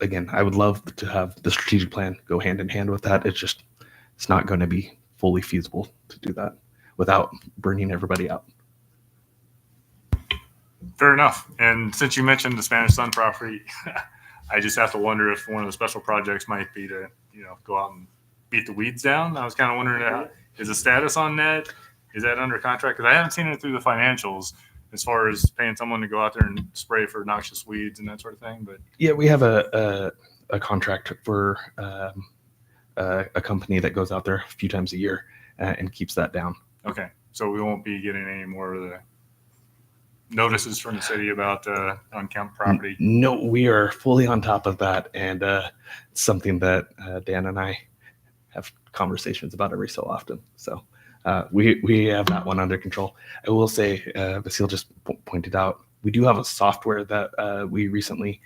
again, I would love to have the strategic plan go hand in hand with that. It's not going to be fully feasible to do that without burning everybody out. Fair enough. And since you mentioned the Spanish Sun property, I just have to wonder if one of the special projects might be to, go out and beat the weeds down. I was kind of wondering, is the status on that? Is that under contract? Because I haven't seen it through the financials as far as paying someone to go out there and spray for noxious weeds and that sort of thing. But yeah, we have a contract for a company that goes out there a few times a year and keeps that down. Okay, so we won't be getting any more of the notices from the city about unkempt property. No, we are fully on top of that, and it's something that Dan and I have conversations about every so often. So we have that one under control. I will say, Vasil just pointed out, we do have a software that we recently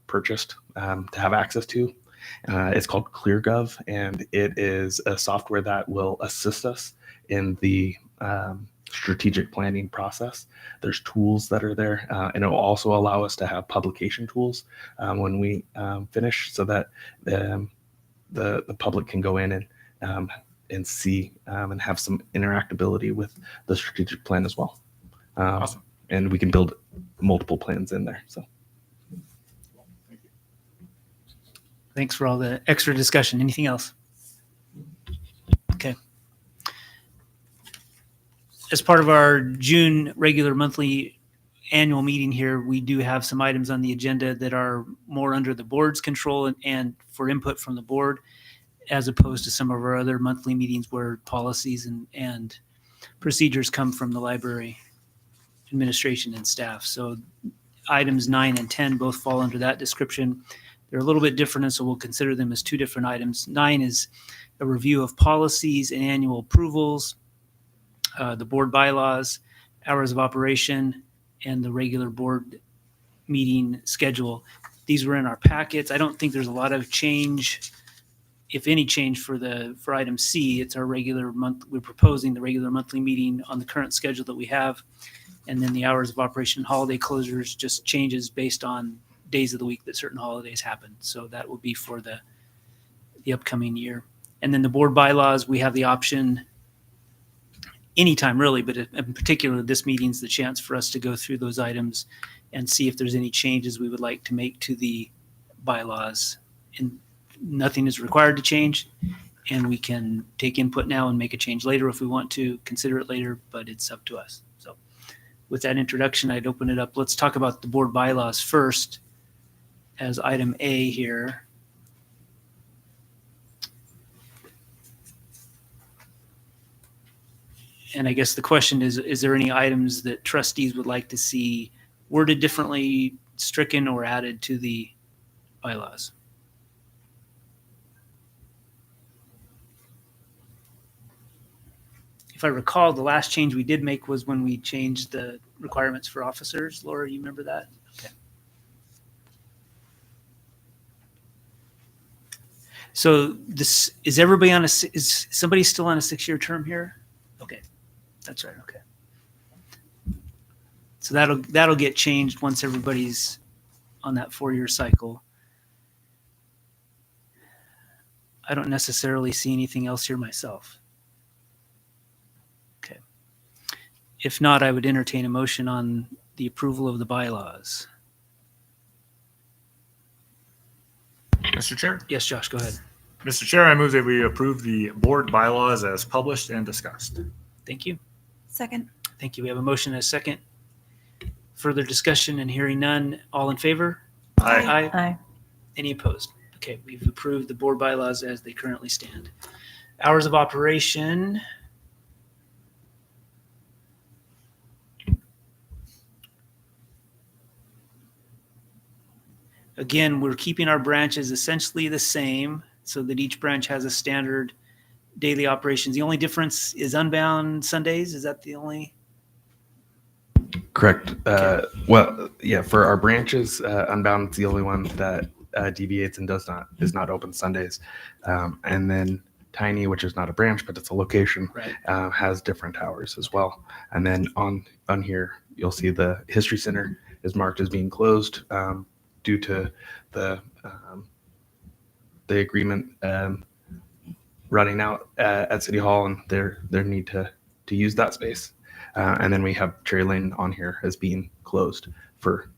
purchased to have access to. It's called ClearGov, and it is a software that will assist us in the strategic planning process. There's tools that are there, and it will also allow us to have publication tools when we finish, so that the public can go in and see and have some interactability with the strategic plan as well. Awesome. And we can build multiple plans in there. So Thanks for all the extra discussion. Anything else? Okay. As part of our June regular monthly annual meeting here, we do have some items on the agenda that are more under the board's control and for input from the board, as opposed to some of our other monthly meetings where policies and procedures come from the library administration and staff. So items 9 and 10 both fall under that description. They're a little bit different, and so we'll consider them as two different items. 9 is a review of policies and annual approvals, the board bylaws, hours of operation, and the regular board meeting schedule. These were in our packets. I don't think there's a lot of change, if any change, for item C. It's our regular month. We're proposing the regular monthly meeting on the current schedule that we have, and then the hours of operation, holiday closures just changes based on days of the week that certain holidays happen. So that will be for the upcoming year. And then the board bylaws, we have the option anytime really, but in particular, this meeting's the chance for us to go through those items and see if there's any changes we would like to make to the bylaws. And nothing is required to change, and we can take input now and make a change later if we want to, consider it later, but it's up to us. So with that introduction, I'd open it up. Let's talk about the board bylaws first as item A here. And I guess the question is there any items that trustees would like to see worded differently, stricken, or added to the bylaws? If I recall, the last change we did make was when we changed the requirements for officers. Laura, you remember that? Okay. So this is everybody on is somebody still on a 6-year term here? Okay, that's right. Okay. So that'll get changed once everybody's on that 4-year cycle. I don't necessarily see anything else here myself. Okay. If not, I would entertain a motion on the approval of the bylaws. Mr. Chair? Yes, Josh, go ahead. Mr. Chair, I move that we approve the board bylaws as published and discussed. Thank you. Second. Thank you. We have a motion and a second. Further discussion, and hearing none. All in favor? Aye. Aye. Any opposed? Okay, we've approved the board bylaws as they currently stand. Hours of operation. Again, we're keeping our branches essentially the same so that each branch has a standard daily operations. The only difference is unbound Sundays. Is that the only? Correct. Well, yeah, for our branches, Unbound is the only one that deviates and is not open Sundays. And then Tiny, which is not a branch, but it's a location, Right. has different hours as well. And then on here, you'll see the History Center is marked as being closed due to the agreement running out at City Hall and their need to use that space. And then we have Cherry Lane on here as being closed for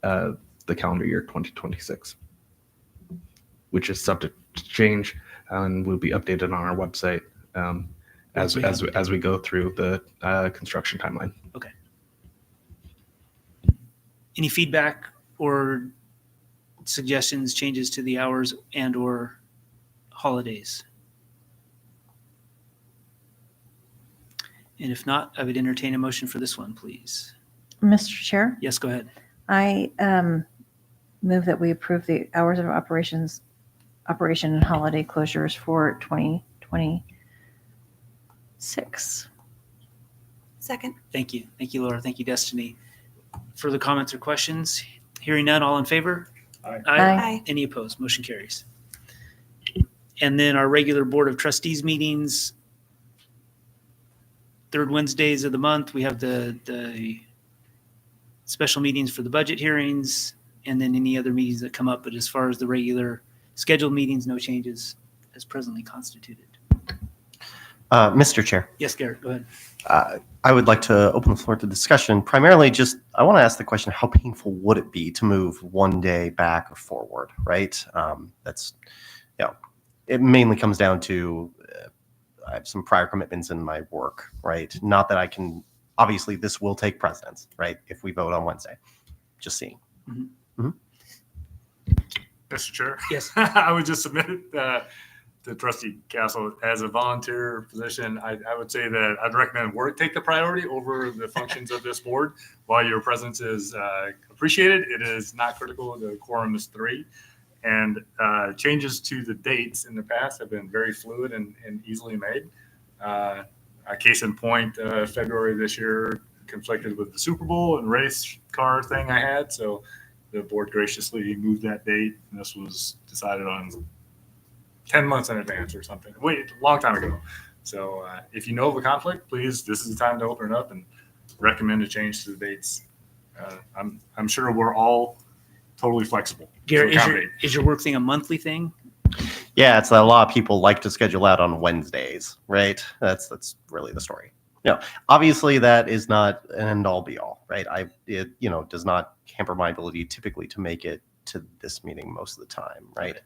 the calendar year 2026, which is subject to change and will be updated on our website as we go through the construction timeline. Okay. Any feedback or suggestions, changes to the hours and or holidays? And if not, I would entertain a motion for this one, please. Mr. Chair, Yes, go ahead. I move that we approve the hours of operation and holiday closures for 2026. Second. Thank you. Thank you, Laura. Thank you, Destiny. Further comments or questions? Hearing none, all in favor? Aye. Aye. Any opposed? Motion carries. And then our regular Board of Trustees meetings, third Wednesdays of the month, we have the special meetings for the budget hearings and then any other meetings that come up. But as far as the regular scheduled meetings, no changes as presently constituted. Mr. Chair, Yes, Garrett, go ahead. I would like to open the floor to discussion. Primarily, I want to ask the question: how painful would it be to move one day back or forward? Right. It mainly comes down to I have some prior commitments in my work. Right. Not that I can. Obviously, this will take precedence. Right. If we vote on Wednesday, just seeing. Mr. Chair? Yes. I would just submit it to Trustee Castle as a volunteer position. I would say that I'd recommend work take the priority over the functions of this board. While your presence is appreciated, it is not critical. The quorum is 3. And changes to the dates in the past have been very fluid and easily made. A case in point, February this year conflicted with the Super Bowl and race car thing I had. So the board graciously moved that date. And this was decided on 10 months in advance or something. Wait, a long time ago. So if you know of a conflict, please, this is the time to open it up and recommend a change to the dates. I'm sure we're all totally flexible. Garrett, is your work thing a monthly thing? Yeah, it's that a lot of people like to schedule out on Wednesdays, right? That's really the story. Obviously that is not an end all be all, right? It does not hamper my ability typically to make it to this meeting most of the time, right?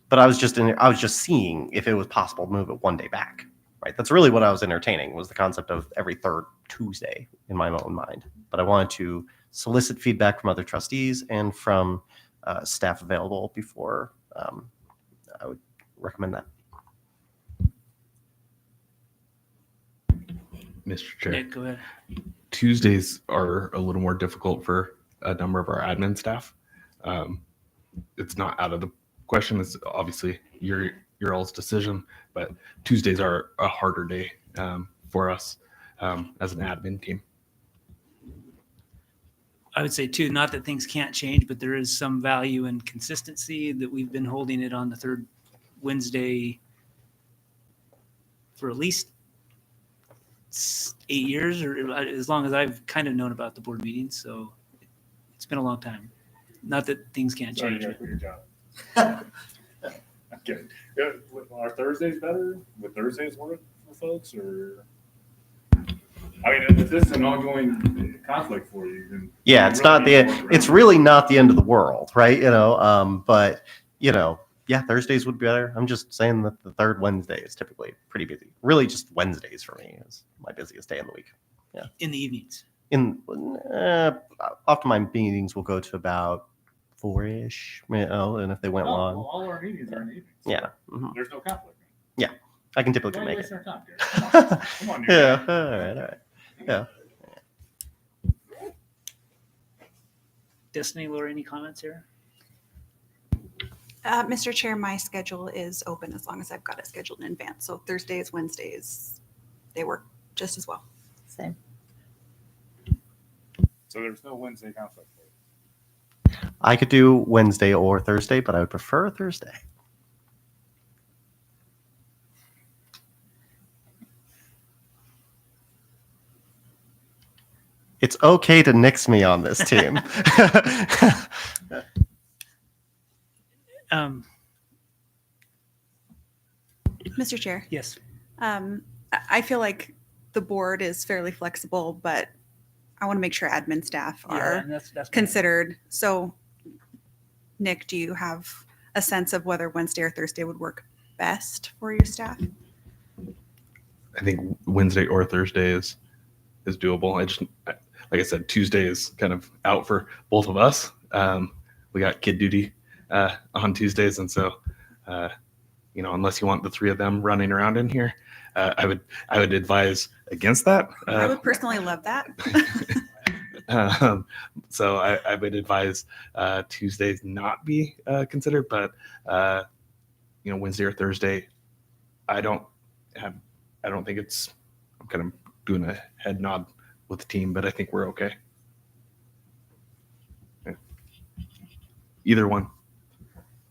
But I was just seeing if it was possible to move it one day back, right? That's really what I was entertaining, was the concept of every third Tuesday in my own mind. But I wanted to solicit feedback from other trustees and from staff available before I would recommend that. Mr. Chair, Nick, go ahead. Tuesdays are a little more difficult for a number of our admin staff. It's not out of the question. It's obviously your all's decision, but Tuesdays are a harder day for us as an admin team. I would say too, not that things can't change, but there is some value in consistency that we've been holding it on the third Wednesday for at least 8 years, or as long as I've kind of known about the board meetings. So it's been a long time. Not that things can't Sorry, change. you guys for your job. I'm kidding. Are Thursdays better? Would Thursdays work for folks, or? I mean, if this is an ongoing conflict for you, then Yeah, it's really not the end of the world, right? But yeah, Thursdays would be better. I'm just saying that the third Wednesday is typically pretty busy. Really, just Wednesdays for me is my busiest day in the week. Yeah, In the evenings. Often my meetings will go to about 4-ish, and if they went long, all our meetings are in the evenings. So yeah, there's no conflict. I can typically Why make waste it. our time, Gary? Come on, Yeah, all right, yeah. Destiny, Laura, any comments here? Mr. Chair, my schedule is open as long as I've got it scheduled in advance. So Thursdays, Wednesdays, they work just as well. Same. So there's no Wednesday conflict. I could do Wednesday or Thursday, but I would prefer Thursday. It's okay to nix me on this team. Mr. Chair, I I feel like the board is fairly flexible, but I want to make sure admin staff are and that's considered. So, Nick, do you have a sense of whether Wednesday or Thursday would work best for your staff? I think Wednesday or Thursday is doable. Like I said, Tuesday is kind of out for both of us. We got kid duty on Tuesdays, and so unless you want the three of them running around in here, I would advise against that. I would personally love that. So I would advise Tuesdays not be considered, but Wednesday or Thursday, I don't think it's. I'm kind of doing a head nod with the team, but I think we're okay. Yeah. Either one,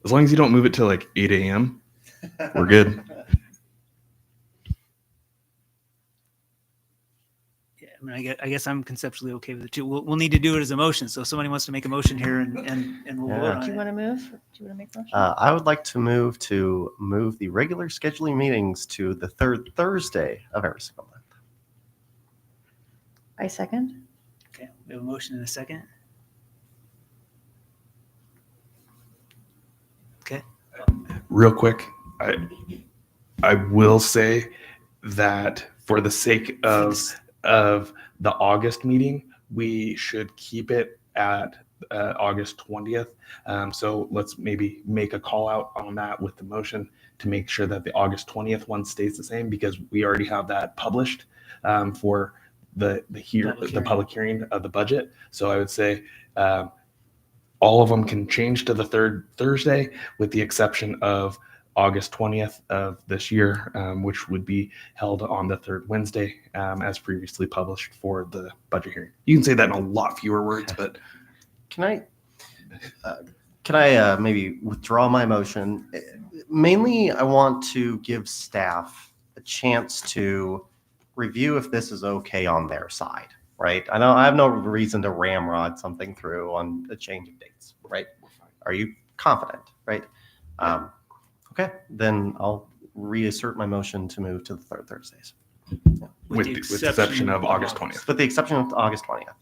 as long as you don't move it to like 8 a.m., we're good. Yeah, I mean, I guess I'm conceptually okay with it too. We'll need to do it as a motion. So if somebody wants to make a motion here and we'll Yeah. vote on Do you it. want to move? Do you want to make a motion? I would like to move the regular scheduling meetings to the third Thursday of every single month. I second. Okay, we have a motion and a second. Okay. Real quick, I will say that for the sake of the August meeting, we should keep it at August 20th. So let's maybe make a call out on that with the motion to make sure that the August 20th one stays the same, because we already have that published for the public hearing of the budget. So I would say all of them can change to the third Thursday, with the exception of August 20th of this year, which would be held on the third Wednesday, as previously published for the budget hearing. You can say that in a lot fewer words, but Can I maybe withdraw my motion? Mainly, I want to give staff a chance to review if this is okay on their side, right? I know I have no reason to ramrod something through on a change of dates, right? Are you confident, right? Okay, then I'll reassert my motion to move to the third Thursdays. with the exception of August 20th. With the exception of August 20th,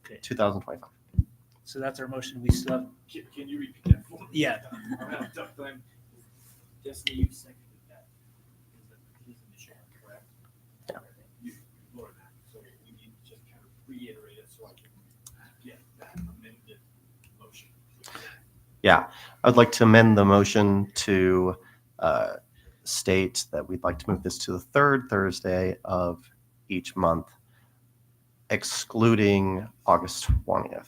Okay. 2025. So that's our motion. We still have. Can you repeat that? For me? Yeah. I'm having a tough time. Destiny, you seconded that. He's in the chair, correct? Yeah. You voted that. So we need to just kind of reiterate it so I can get that amended motion. Yeah, I'd like to amend the motion to state that we'd like to move this to the third Thursday of each month, excluding August 20th.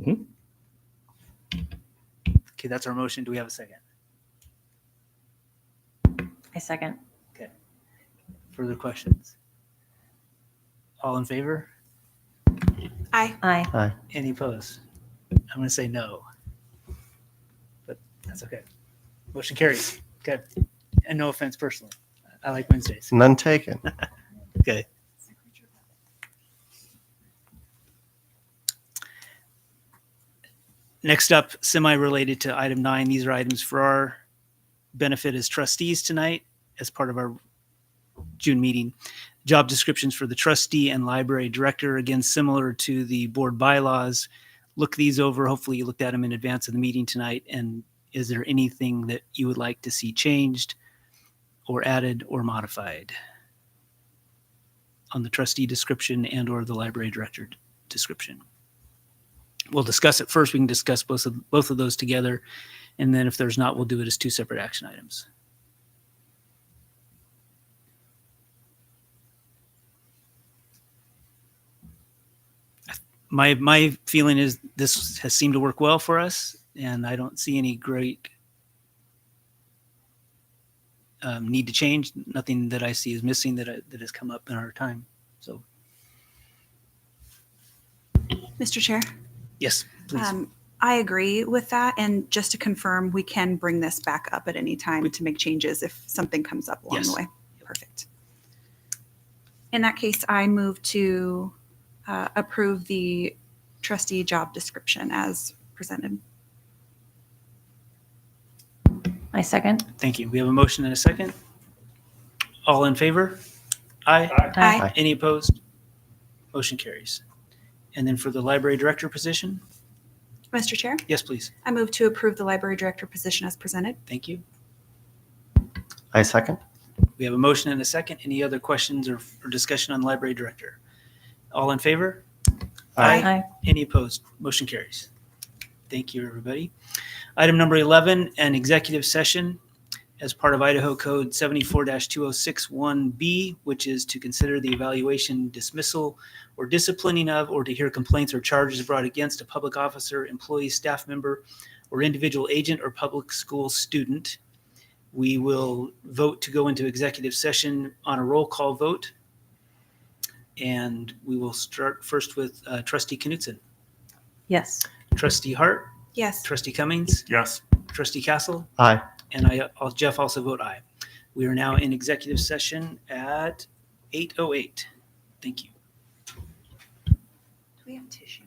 Okay, that's our motion. Do we have a second? I second. Further questions? All in favor? Aye. Aye. Any opposed? I'm going to say no, but that's okay. Motion carries. Okay. And no offense personally. I like Wednesdays. None taken. Okay. Next up, semi-related to item 9. These are items for our benefit as trustees tonight as part of our June meeting. Job descriptions for the trustee and library director, again, similar to the board bylaws. Look these over. Hopefully you looked at them in advance of the meeting tonight. And is there anything that you would like to see changed or added or modified on the trustee description and or the library director description? We'll discuss it first. We can discuss both of those together. And then if there's not, we'll do it as two separate action items. my feeling is this has seemed to work well for us, and I don't see any great need to change. Nothing that I see is missing that has come up in our time. So Mr. Chair, yes, please. I agree with that. And just to confirm, we can bring this back up at any time to make changes if something comes up along Yes. the way. Perfect. In that case, I move to approve the trustee job description as presented. I second. Thank you. We have a motion and a second. All in favor? Aye. Aye. Any opposed? Motion carries. And then for the library director position? Mr. Chair, Yes, please. I move to approve the library director position as presented. Thank you. I second. We have a motion and a second. Any other questions or discussion on library director? All in favor? Aye. Any opposed? Motion carries. Thank you, everybody. Item number 11, an executive session as part of Idaho Code 74-2061B, which is to consider the evaluation, dismissal, or disciplining of, or to hear complaints or charges brought against a public officer, employee, staff member, or individual agent or public school student. We will vote to go into executive session on a roll call vote. And we will start first with Trustee Knutson, Yes. Trustee Hart, Yes. Trustee Cummings, Yes. Trustee Castle, Aye. and Jeff also vote aye. We are now in executive session at 8:08. Thank you. Do we have tissue?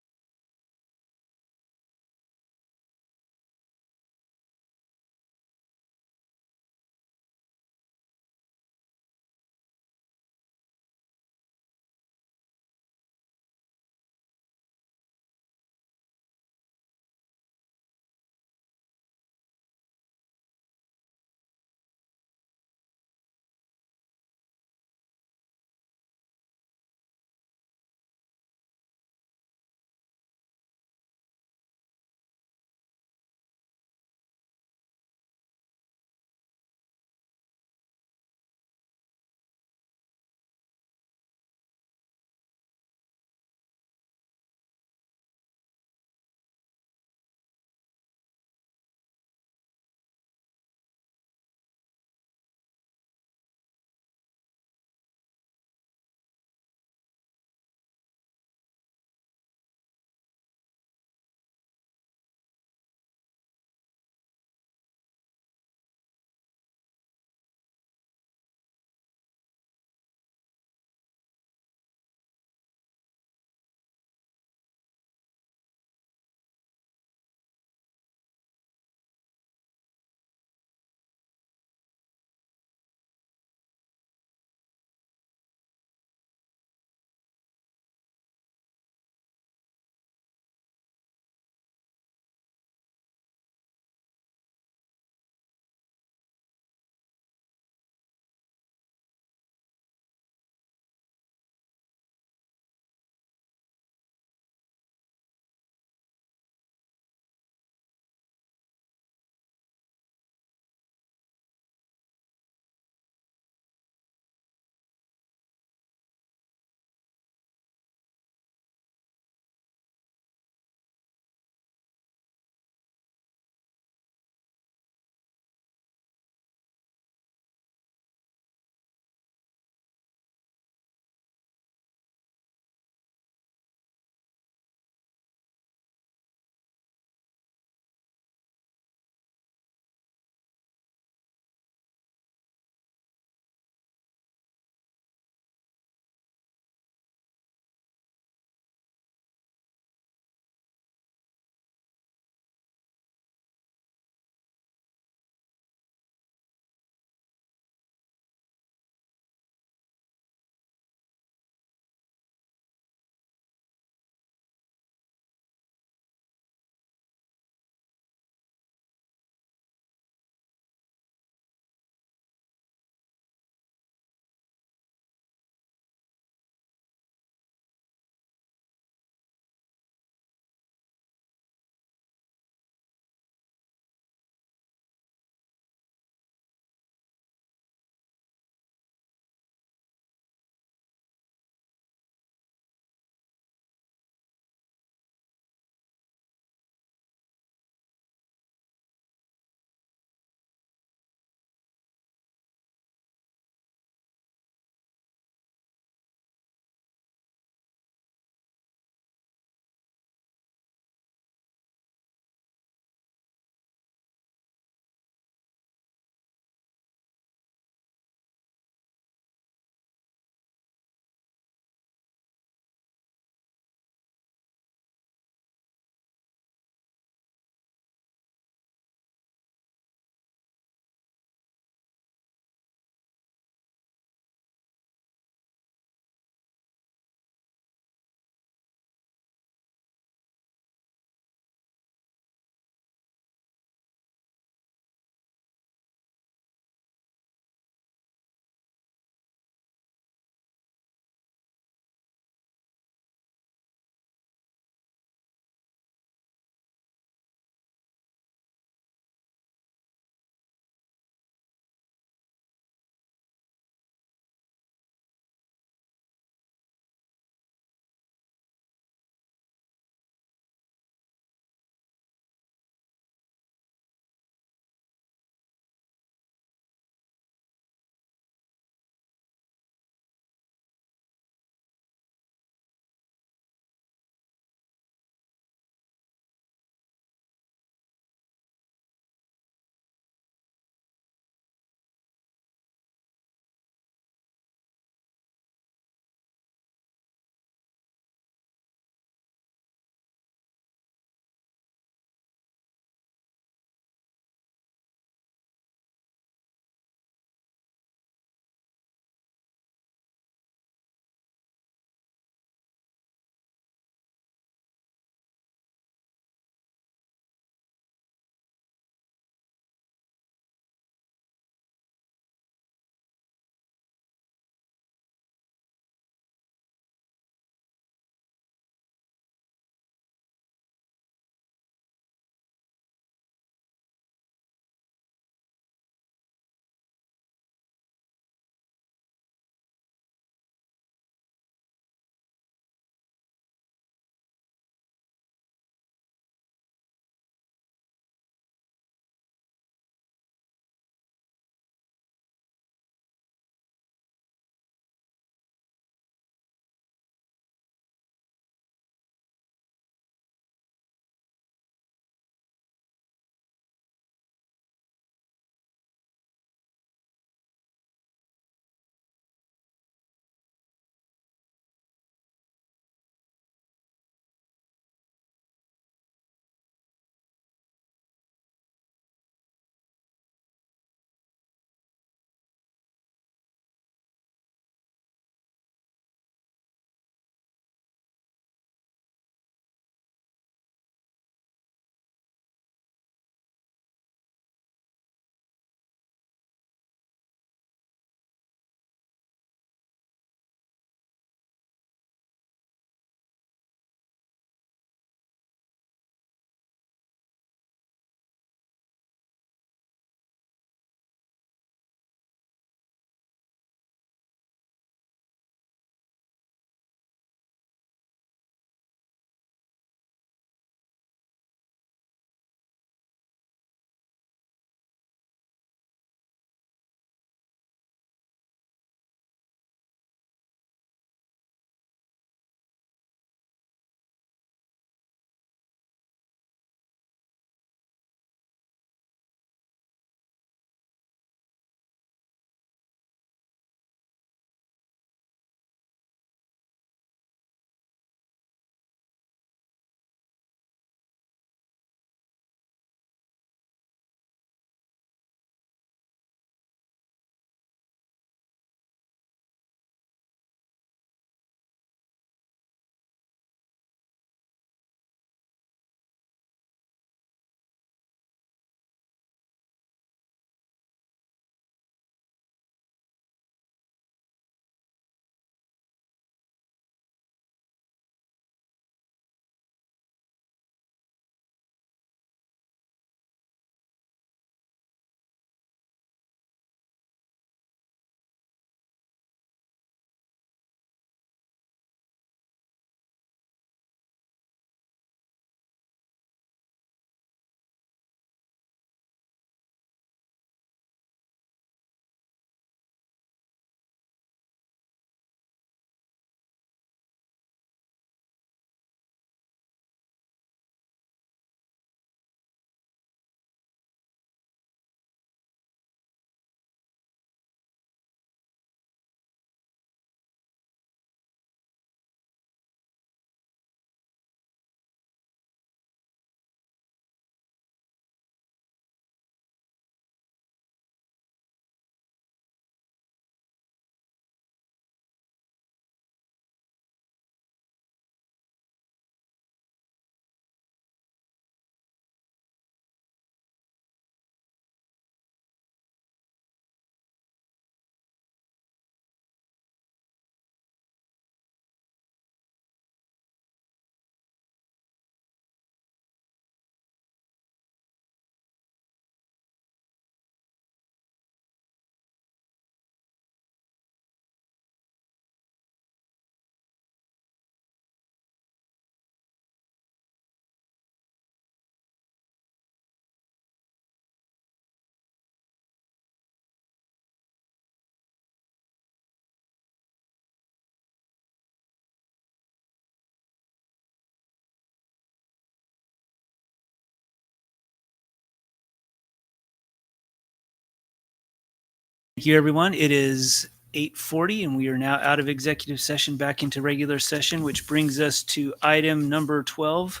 Thank you, everyone. It is 8:40 and we are now out of executive session back into regular session, which brings us to item number 12,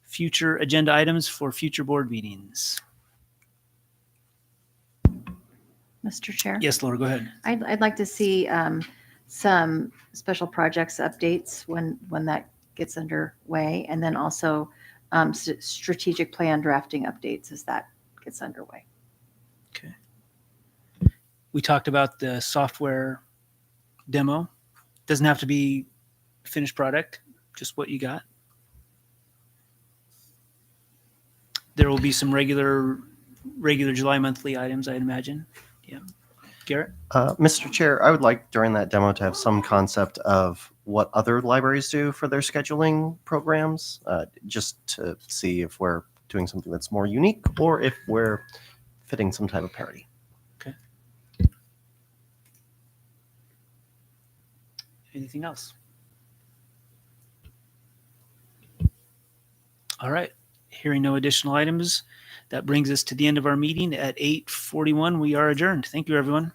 future agenda items for future board meetings. Mr. Chair? Yes, Laura, go ahead. I'd like to see some special projects updates when that gets underway, and then also strategic plan drafting updates as that gets underway. Okay. We talked about the software demo. Doesn't have to be finished product, just what you got. There will be some regular July monthly items, I'd imagine. Yeah. Garrett? Mr. Chair, I would like during that demo to have some concept of what other libraries do for their scheduling programs, just to see if we're doing something that's more unique or if we're fitting some type of parity. Okay. Anything else? All right. Hearing no additional items, that brings us to the end of our meeting at 8:41. We are adjourned. Thank you, everyone.